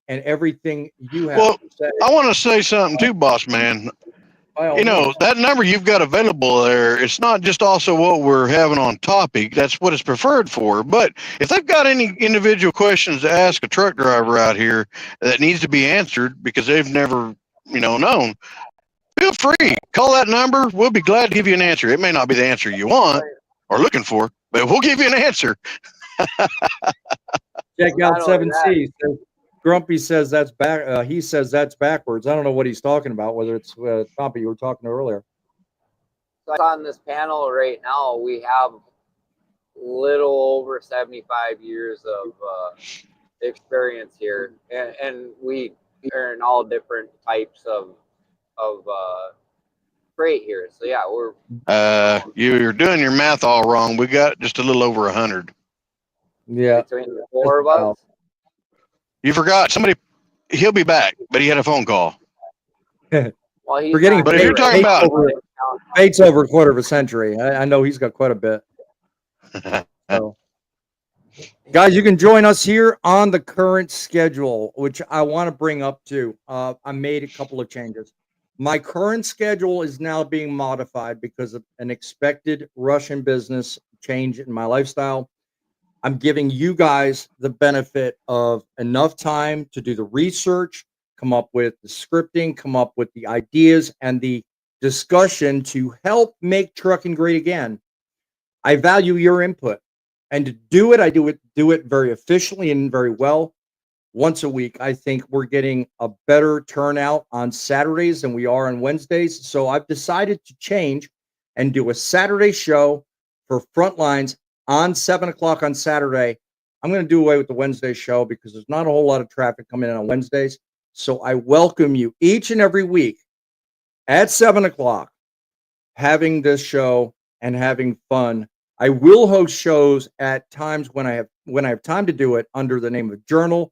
and everything you have to say. I want to say something too, boss man. You know, that number you've got available there, it's not just also what we're having on topic. That's what it's preferred for. But if they've got any individual questions to ask a truck driver out here that needs to be answered because they've never, known, feel free. Call that number. We'll be glad to give you an answer. It may not be the answer you want or looking for, but we'll give you an answer. Check out 7C. Grumpy says that's back. He says that's backwards. I don't know what he's talking about, whether it's Trumpy you were talking to earlier. So on this panel right now, we have little over 75 years of experience here, and we are in all different types of freight here. So yeah, we're you're doing your math all wrong. We got just a little over 100. Yeah, between the 4 of us. You forgot somebody. He'll be back, but he had a phone call. Well, Forgetting, but if you're talking about Bates over a quarter of a century. I know he's got quite a bit. So, guys, you can join us here on the current schedule, which I want to bring up too. I made a couple of changes. My current schedule is now being modified because of an expected rush in business change in my lifestyle. I'm giving you guys the benefit of enough time to do the research, come up with the scripting, come up with the ideas and the discussion to help make Truckin great again. I value your input. And to do it, I do it very efficiently and very well. Once a week, I think we're getting a better turnout on Saturdays than we are on Wednesdays. So I've decided to change and do a Saturday show for Frontlines on 7 o'clock on Saturday. I'm going to do away with the Wednesday show because there's not a whole lot of traffic coming in on Wednesdays. So I welcome you each and every week at 7 o'clock having this show and having fun. I will host shows at times when I have time to do it under the name of Journal.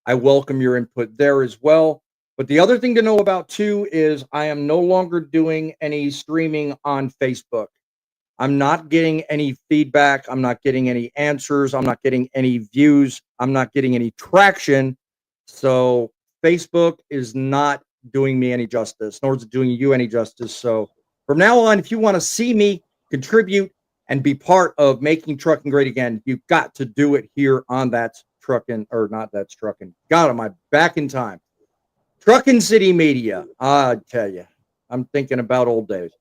I welcome your input there as well. But the other thing to know about too is I am no longer doing any streaming on Facebook. I'm not getting any feedback. I'm not getting any answers. I'm not getting any views. I'm not getting any traction. So Facebook is not doing me any justice, nor is it doing you any justice. So from now on, if you want to see me contribute and be part of making Truckin great again, you've got to do it here on That's Truckin, or not That's Truckin. God, am I back in time? Truckin City Media. I tell you, I'm thinking about old days.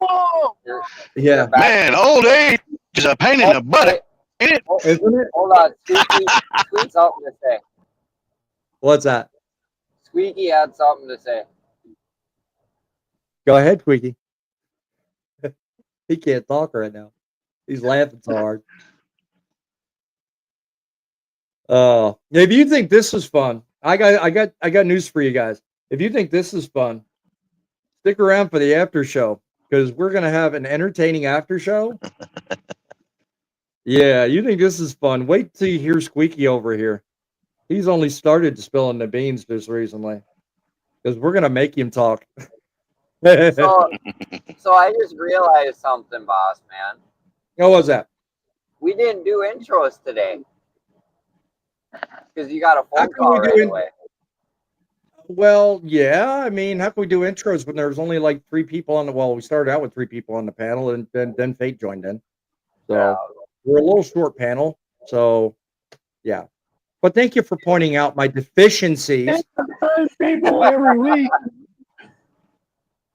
Yeah, man, old age is a pain in the butt, ain't it? Isn't it? Hold on, Squeak's something to say. What's that? Squeaky had something to say. Go ahead, Squeaky. He can't talk right now. He's laughing so hard. If you think this is fun, I got news for you guys. If you think this is fun, stick around for the after show because we're gonna have an entertaining after show. Yeah, you think this is fun? Wait till you hear Squeaky over here. He's only started spilling the beans just recently because we're gonna make him talk. So I just realized something, boss man. What was that? We didn't do intros today because you got a phone call right away. Well, yeah. I mean, how can we do intros when there's only like 3 people on the? Well, we started out with 3 people on the panel, and then Fate joined in. So we're a little short panel. So yeah. But thank you for pointing out my deficiencies. People every week.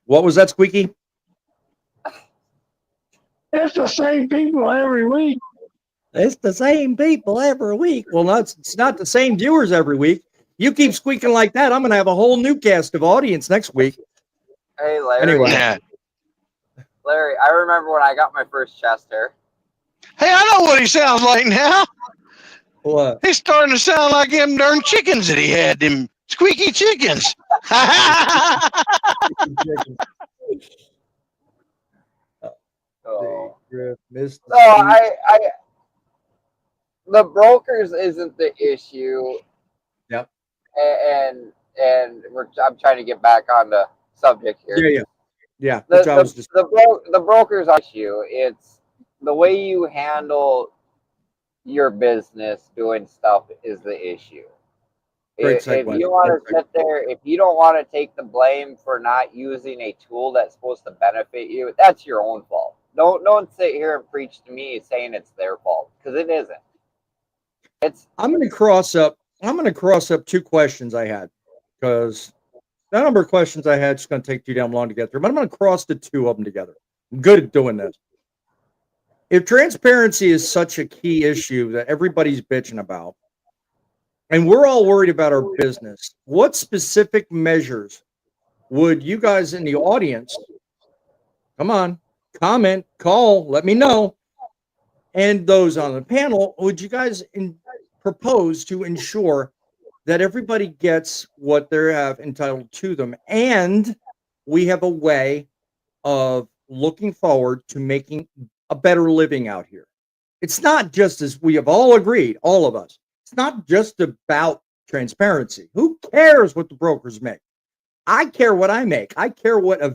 What was that, Squeaky? It's the same people every week. It's the same people every week. Well, it's not the same viewers every week. You keep squeaking like that, I'm going to have a whole new cast of audience next week. Hey, Larry. Anyway. Larry, I remember when I got my first chest hair. Hey, I know what he sounds like now. What? He's starting to sound like them darn chickens that he had, them squeaky chickens. So I the brokers isn't the issue. Yep. And I'm trying to get back on the subject here. Yeah. The brokers issue. It's the way you handle your business doing stuff is the issue. If you want to sit there, if you don't want to take the blame for not using a tool that's supposed to benefit you, that's your own fault. Don't sit here and preach to me saying it's their fault, because it isn't. I'm going to cross up 2 questions I had, because the number of questions I had is going to take too damn long to get through. But I'm going to cross the 2 of them together. I'm good at doing this. If transparency is such a key issue that everybody's bitching about, and we're all worried about our business, what specific measures would you guys in the audience, come on, comment, call, let me know, and those on the panel, would you guys propose to ensure that everybody gets what they have entitled to them, and we have a way of looking forward to making a better living out here? It's not just, as we have all agreed, all of us, it's not just about transparency. Who cares what the brokers make? I care what I make. I care what is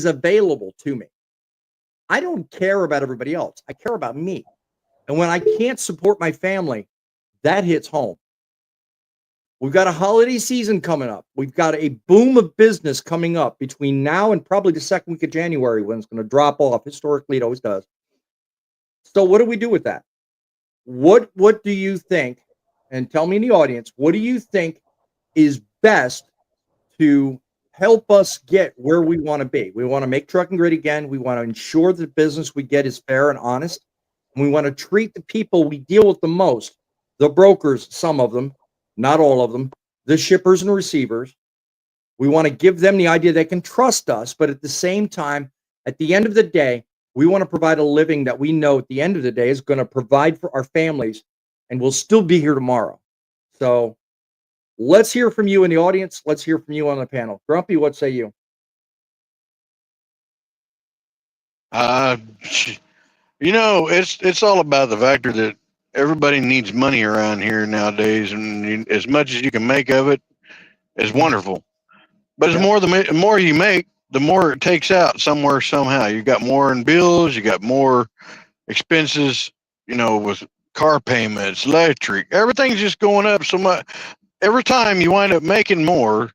available to me. I don't care about everybody else. I care about me. And when I can't support my family, that hits home. We've got a holiday season coming up. We've got a boom of business coming up between now and probably the 2nd week of January, when it's going to drop off. Historically, it always does. So what do we do with that? What do you think? And tell me in the audience, what do you think is best to help us get where we want to be? We want to make trucking great again. We want to ensure the business we get is fair and honest. And we want to treat the people we deal with the most, the brokers, some of them, not all of them, the shippers and receivers. We want to give them the idea they can trust us, but at the same time, at the end of the day, we want to provide a living that we know at the end of the day is going to provide for our families, and we'll still be here tomorrow. So let's hear from you in the audience. Let's hear from you on the panel. Grumpy, what say you? It's all about the factor that everybody needs money around here nowadays, and as much as you can make of it is wonderful. But the more you make, the more it takes out somewhere, somehow. You got more in bills, you got more expenses, with car payments, electric, everything's just going up so much. Every time you wind up making more,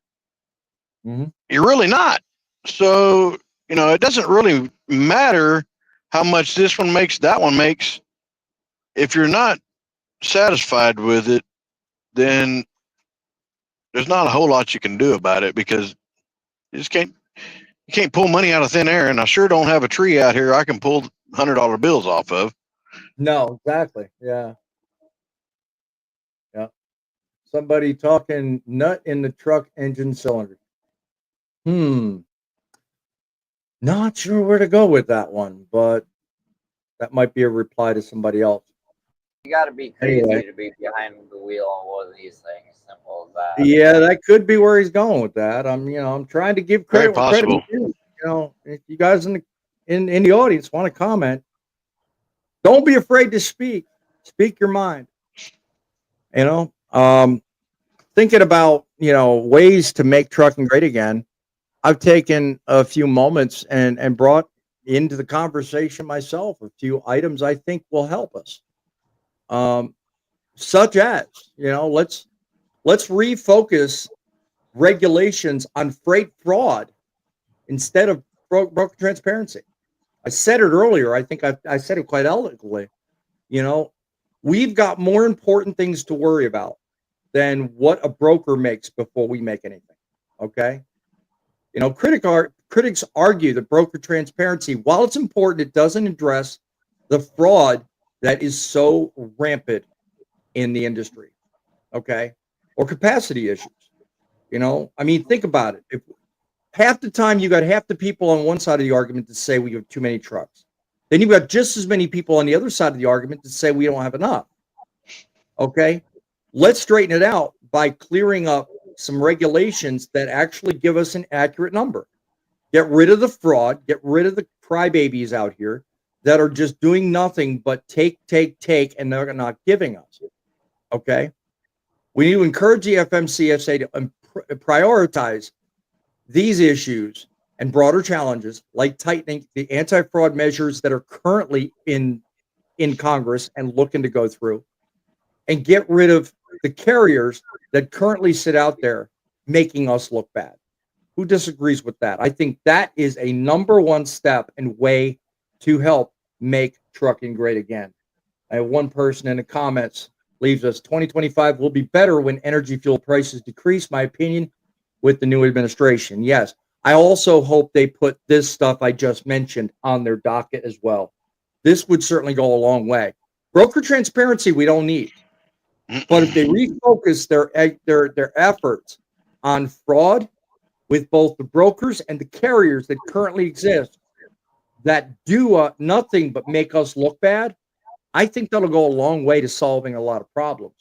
you're really not. So, it doesn't really matter how much this one makes, that one makes. If you're not satisfied with it, then there's not a whole lot you can do about it, because you just can't pull money out of thin air. And I sure don't have a tree out here I can pull $100 bills off of. No, exactly. Yeah. Somebody talking nut in the truck engine cylinder. Not sure where to go with that one, but that might be a reply to somebody else. You got to be crazy Anyway. to be behind the wheel on one of these things. Simple as that. Yeah, that could be where he's going with that. I'm trying to give credit Very where credit is possible. due. If you guys in the audience want to comment, don't be afraid to speak. Speak your mind. Thinking about ways to make trucking great again. I've taken a few moments and brought into the conversation myself a few items I think will help us. Such as, let's refocus regulations on freight fraud instead of broker transparency. I said it earlier. I think I said it quite eloquently. We've got more important things to worry about than what a broker makes before we make anything. Okay. Critics argue that broker transparency, while it's important, it doesn't address the fraud that is so rampant in the industry. Okay. Or capacity issues. Think about it. If half the time you got half the people on one side of the argument that say we have too many trucks, then you've got just as many people on the other side of the argument that say we don't have enough. Okay. Let's straighten it out by clearing up some regulations that actually give us an accurate number. Get rid of the fraud, get rid of the crybabies out here that are just doing nothing but take, and they're not giving us. Okay. We need to encourage the FMCSA to prioritize these issues and broader challenges like tightening the anti-fraud measures that are currently in Congress and looking to go through, and get rid of the carriers that currently sit out there making us look bad. Who disagrees with that? I think that is a number one step and way to help make trucking great again. I have one person in the comments leaves us 2025 will be better when energy fuel prices decrease, my opinion, with the new administration. Yes. I also hope they put this stuff I just mentioned on their docket as well. This would certainly go a long way. Broker transparency we don't need. But if they refocus their efforts on fraud with both the brokers and the carriers that currently exist that do nothing but make us look bad, I think that'll go a long way to solving a lot of problems.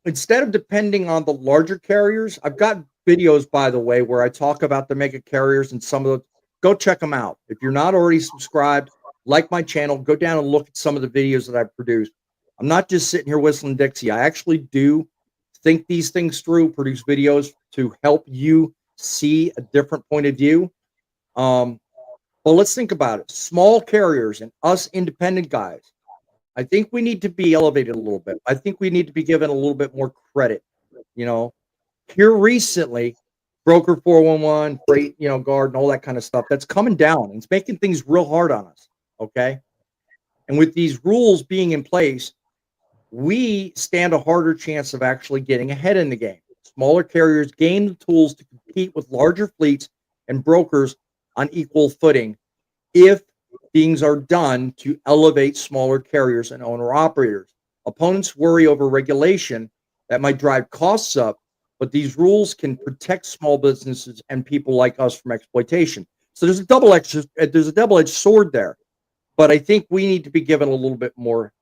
Instead of depending on the larger carriers, I've got videos, by the way, where I talk about the mega carriers and some of the. Go check them out. If you're not already subscribed, like my channel, go down and look at some of the videos that I've produced. I'm not just sitting here whistling Dixie. I actually do think these things through, produce videos to help you see a different point of view. But let's think about it. Small carriers and us independent guys, I think we need to be elevated a little bit. I think we need to be given a little bit more credit. Here recently, Broker 411, Freight, Guard, and all that kind of stuff, that's coming down. And it's making things real hard on us. Okay. And with these rules being in place, we stand a harder chance of actually getting ahead in the game. Smaller carriers gain the tools to compete with larger fleets and brokers on equal footing if things are done to elevate smaller carriers and owner-operators. Opponents worry over regulation that might drive costs up, but these rules can protect small businesses and people like us from exploitation. So there's a double-edged sword there. But I think we need to be given a little bit more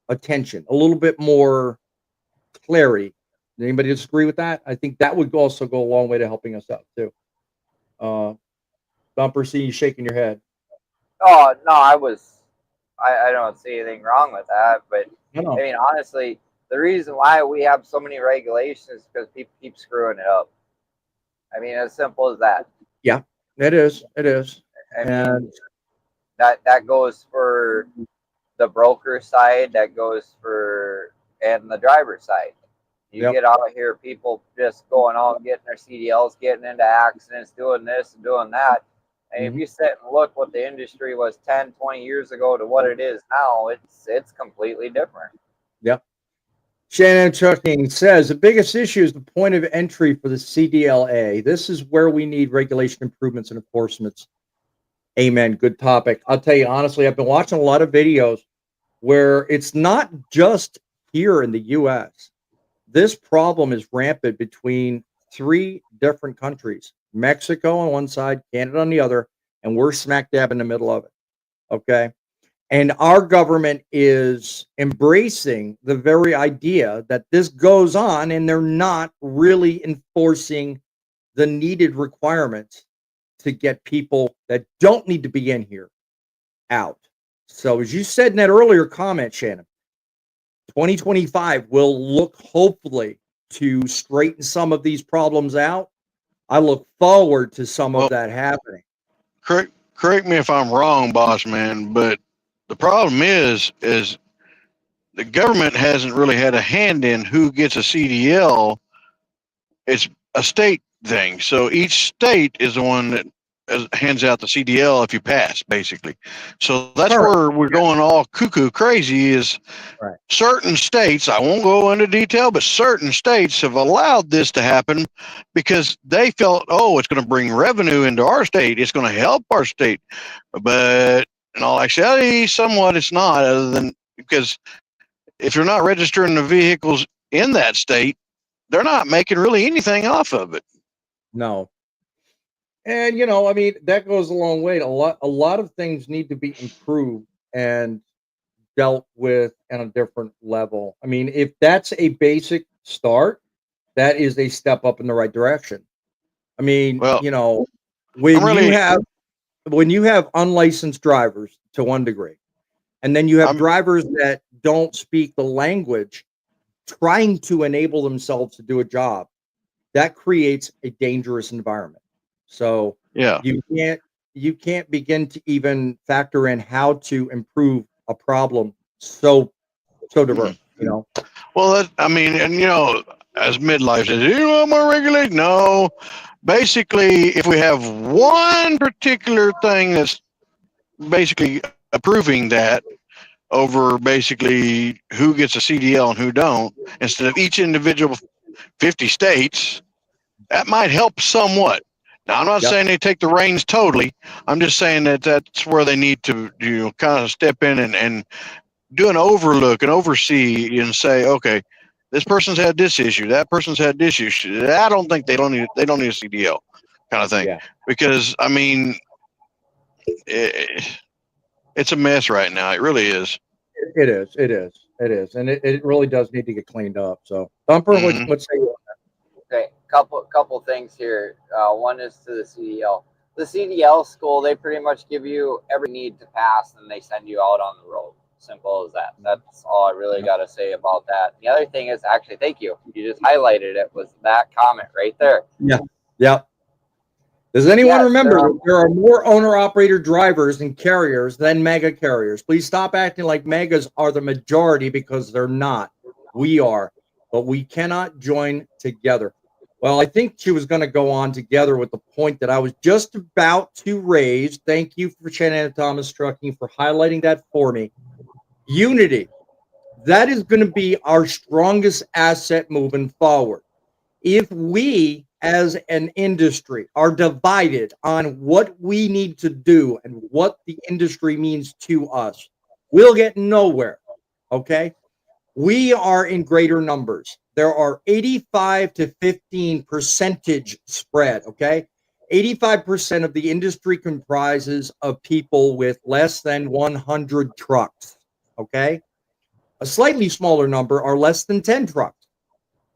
attention, a little bit more clarity. Does anybody disagree with that? I think that would also go a long way to helping us out too. Bumper, see you shaking your head. Oh no, I don't see anything wrong with that, but I mean honestly, the reason why we have so many regulations is because people keep screwing it up. I mean, as simple as that. Yeah, it is. It is. I mean, that goes for the broker side, that goes for and the driver side. You get out here, people just going out, getting their CDLs, getting into accidents, doing this and doing that. And if you sit and look what the industry was 10, 20 years ago to what it is now, it's completely different. Yep. Shannon Trucking says the biggest issue is the point of entry for the CDLA. This is where we need regulation improvements and enforcements. Amen. Good topic. I'll tell you honestly, I've been watching a lot of videos where it's not just here in the US, this problem is rampant between three different countries, Mexico on one side, Canada on the other, and we're smack dab in the middle of it. Okay. And our government is embracing the very idea that this goes on and they're not really enforcing the needed requirements to get people that don't need to be in here out. So, as you said in that earlier comment, Shannon, 2025 will look hopefully to straighten some of these problems out. I look forward to some of that happening. Correct me if I'm wrong, boss man, but the problem is the government hasn't really had a hand in who gets a CDL. It's a state thing. So each state is the one that hands out the CDL if you pass, basically. So that's where we're going all cuckoo crazy is certain states, I won't go into detail, but certain states have allowed this to happen because they felt, oh, it's going to bring revenue into our state. It's going to help our state. But in all actuality, somewhat it's not, other than because if you're not registering the vehicles in that state, they're not making really anything off of it. No. And I mean, that goes a long way. A lot of things need to be improved and dealt with on a different level. I mean, if that's a basic start, that is a step up in the right direction. I mean, when you have unlicensed drivers to one degree, and then you have drivers that don't speak the language trying to enable themselves to do a job, that creates a dangerous environment. So you can't begin to even factor in how to improve a problem so diverse, Well, I mean, and as midlife says, you want more regulate? No. Basically, if we have one particular thing that's basically approving that over basically who gets a CDL and who don't, instead of each individual 50 states, that might help somewhat. Now, I'm not saying they take the reins totally. I'm just saying that that's where they need to kind of step in and do an overlook and oversee and say, okay, this person's had this issue, that person's had this issue. I don't think they don't need a CDL kind of thing. Because I mean, it's a mess right now. It really is. It is, and it really does need to get cleaned up. So, Thumper, let's say. Okay, couple things here. One is to the CDL. The CDL school, they pretty much give you every need to pass, and they send you out on the road. Simple as that. That's all I really got to say about that. The other thing is, actually, thank you. You just highlighted it, was that comment right there. Yeah. Does anyone remember that there are more owner-operator drivers and carriers than mega carriers? Please stop acting like megas are the majority, because they're not. We are, but we cannot join together. Well, I think she was going to go on together with the point that I was just about to raise. Thank you for Shannon Thomas Trucking for highlighting that for me. Unity. That is going to be our strongest asset moving forward. If we as an industry are divided on what we need to do and what the industry means to us, we'll get nowhere. Okay? We are in greater numbers. There are 85 to 15% spread. Okay? 85% of the industry comprises of people with less than 100 trucks. Okay? A slightly smaller number are less than 10 trucks.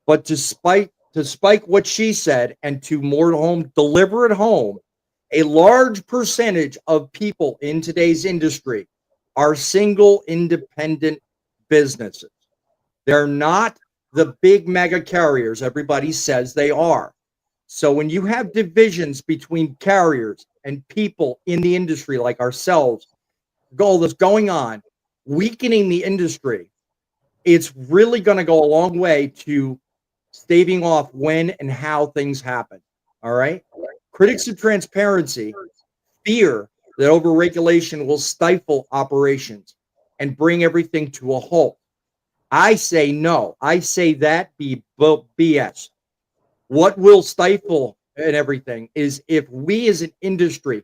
But to spike what she said and to more home deliver at home, a large percentage of people in today's industry are single independent businesses. They're not the big mega carriers everybody says they are. So when you have divisions between carriers and people in the industry like ourselves, all this going on, weakening the industry, it's really going to go a long way to staving off when and how things happen. All right. Critics of transparency fear that overregulation will stifle operations and bring everything to a halt. I say no. I say that be BS. What will stifle and everything is if we as an industry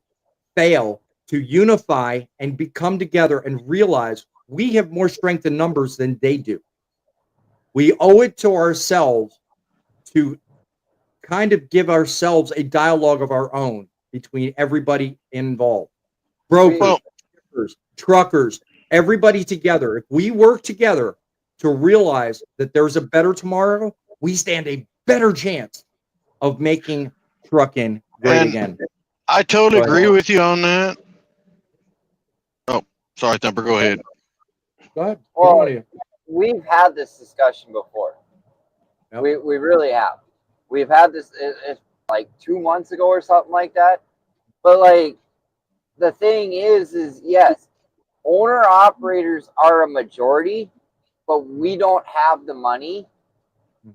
fail to unify and come together and realize we have more strength in numbers than they do. We owe it to ourselves to kind of give ourselves a dialogue of our own between everybody involved. Brokers, truckers, everybody together. If we work together to realize that there's a better tomorrow, we stand a better chance of making trucking great again. I totally agree with you on that. Oh, sorry, Thumper, go ahead. Go ahead. Well, we've had this discussion before. Yep. We really have. We've had this like 2 months ago or something like that. But like the thing is yes, owner operators are a majority, but we don't have the money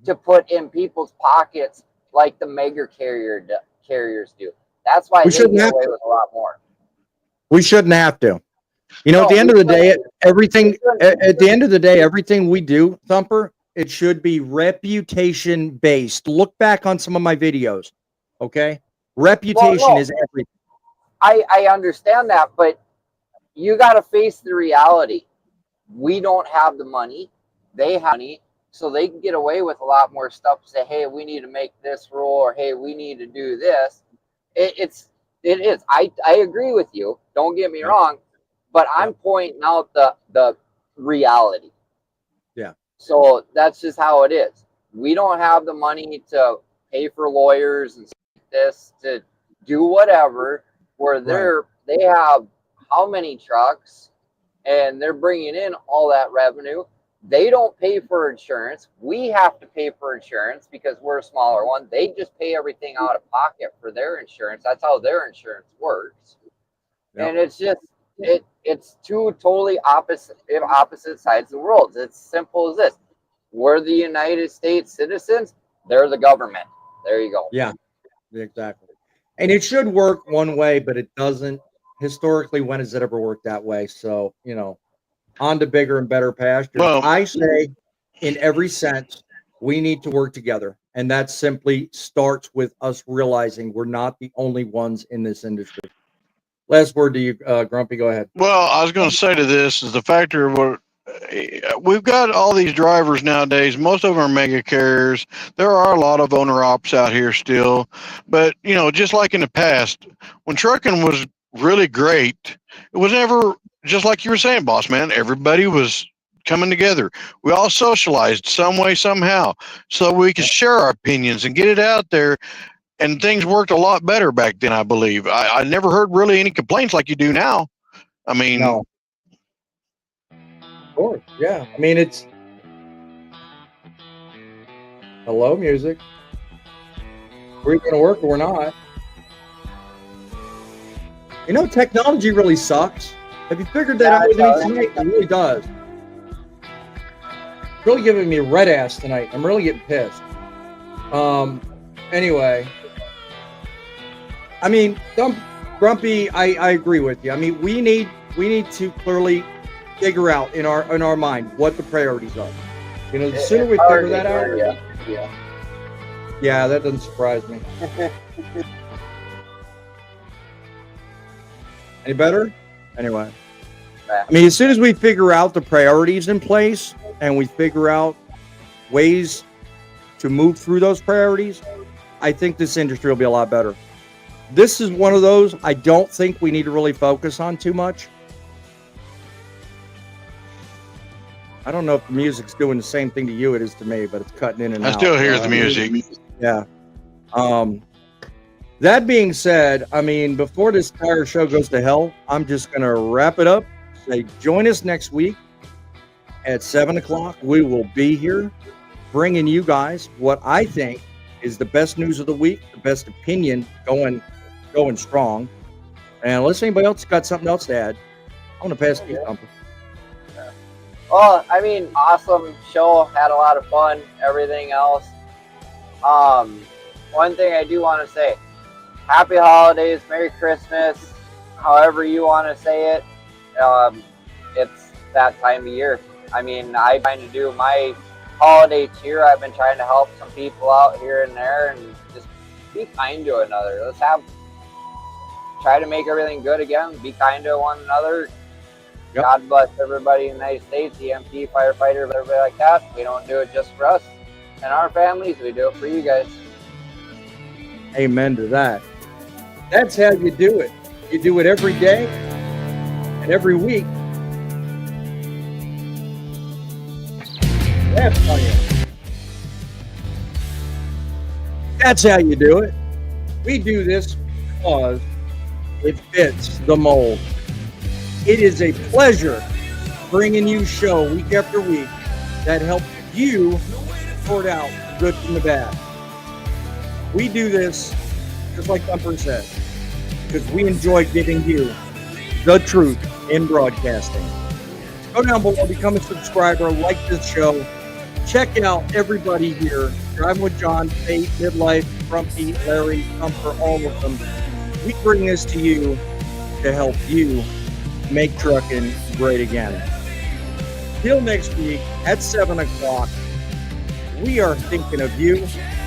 to put in people's pockets like the mega carriers do. That's why they get away with a lot more. We shouldn't have to. You know, at the end of the day, everything we do, Thumper, it should be reputation based. Look back on some of my videos. Okay? Reputation is everything. I understand that, but you got to face the reality. We don't have the money. They have money, so they can get away with a lot more stuff. Say, hey, we need to make this rule, or hey, we need to do this. It is. I agree with you. Don't get me wrong, but I'm pointing out the reality. Yeah. So that's just how it is. We don't have the money to pay for lawyers and this to do whatever. Where they have how many trucks, and they're bringing in all that revenue. They don't pay for insurance. We have to pay for insurance because we're a smaller one. They just pay everything out of pocket for their insurance. That's how their insurance works. Yep. And it's just it's two totally opposite sides of the world. It's simple as this. We're the United States citizens. They're the government. There you go. Yeah, exactly. And it should work one way, but it doesn't. Historically, when has it ever worked that way? So, you know, on to bigger and better pastures. Well, I say in every sense, we need to work together. And that simply starts with us realizing we're not the only ones in this industry. Last word to you, Grumpy. Go ahead. Well, I was going to say to this is the factor of what we've got all these drivers nowadays. Most of them are mega carriers. There are a lot of owner ops out here still, but you know, just like in the past, when trucking was really great, it was never just like you were saying, boss man. Everybody was coming together. We all socialized some way, somehow, so we could share our opinions and get it out there. And things worked a lot better back then, I believe. I never heard really any complaints like you do now. I mean, no. Of course, yeah. I mean, it's hello, music. We're going to work or we're not. You know, technology really sucks. Have you figured that out with me tonight? It really does. It's really giving me a red ass tonight. I'm really getting pissed. Anyway. I mean, Grumpy, I agree with you. I mean, we need to clearly figure out in our mind what the priorities are. You know, the sooner we figure that out. Yeah, that doesn't surprise me. Any better? Anyway. I mean, as soon as we figure out the priorities in place and we figure out ways to move through those priorities, I think this industry will be a lot better. This is one of those I don't think we need to really focus on too much. I don't know if the music's doing the same thing to you it is to me, but it's cutting in and out. I still hear the music. Yeah. That being said, I mean, before this entire show goes to hell, I'm just going to wrap it up. Say, join us next week at 7 o'clock. We will be here bringing you guys what I think is the best news of the week, the best opinion going strong. And unless anybody else got something else to add, I'm going to pass it to you, Thumper. Well, I mean, awesome show. Had a lot of fun. Everything else. One thing I do want to say, happy holidays, Merry Christmas, however you want to say it. It's that time of year. I mean, I'm trying to do my holiday cheer. I've been trying to help some people out here and there and just be kind to another. Try to make everything good again. Be kind to one another. Yep. God bless everybody in the United States, EMT, firefighters, everybody like that. We don't do it just for us and our families. We do it for you guys. Amen to that. That's how you do it. You do it every day and every week. That's funny. That's how you do it. We do this because it fits the mold. It is a pleasure bringing you show week after week that helps you sort out the good from the bad. We do this, just like Thumper said, because we enjoy giving you the truth in broadcasting. Go down below, become a subscriber, like this show. Check out everybody here. Driving with John, Fate, Midlife, Grumpy, Larry, Thumper, all of them. We bring this to you to help you make trucking great again. Till next week at 7 o'clock, we are thinking of you.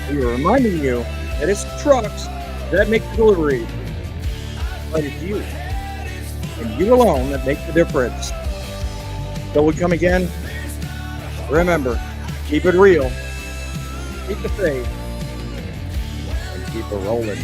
We are reminding you that it's trucks that make the delivery, but it's you and you alone that make the difference. Till we come again, remember, keep it real, keep the faith, and keep it rolling.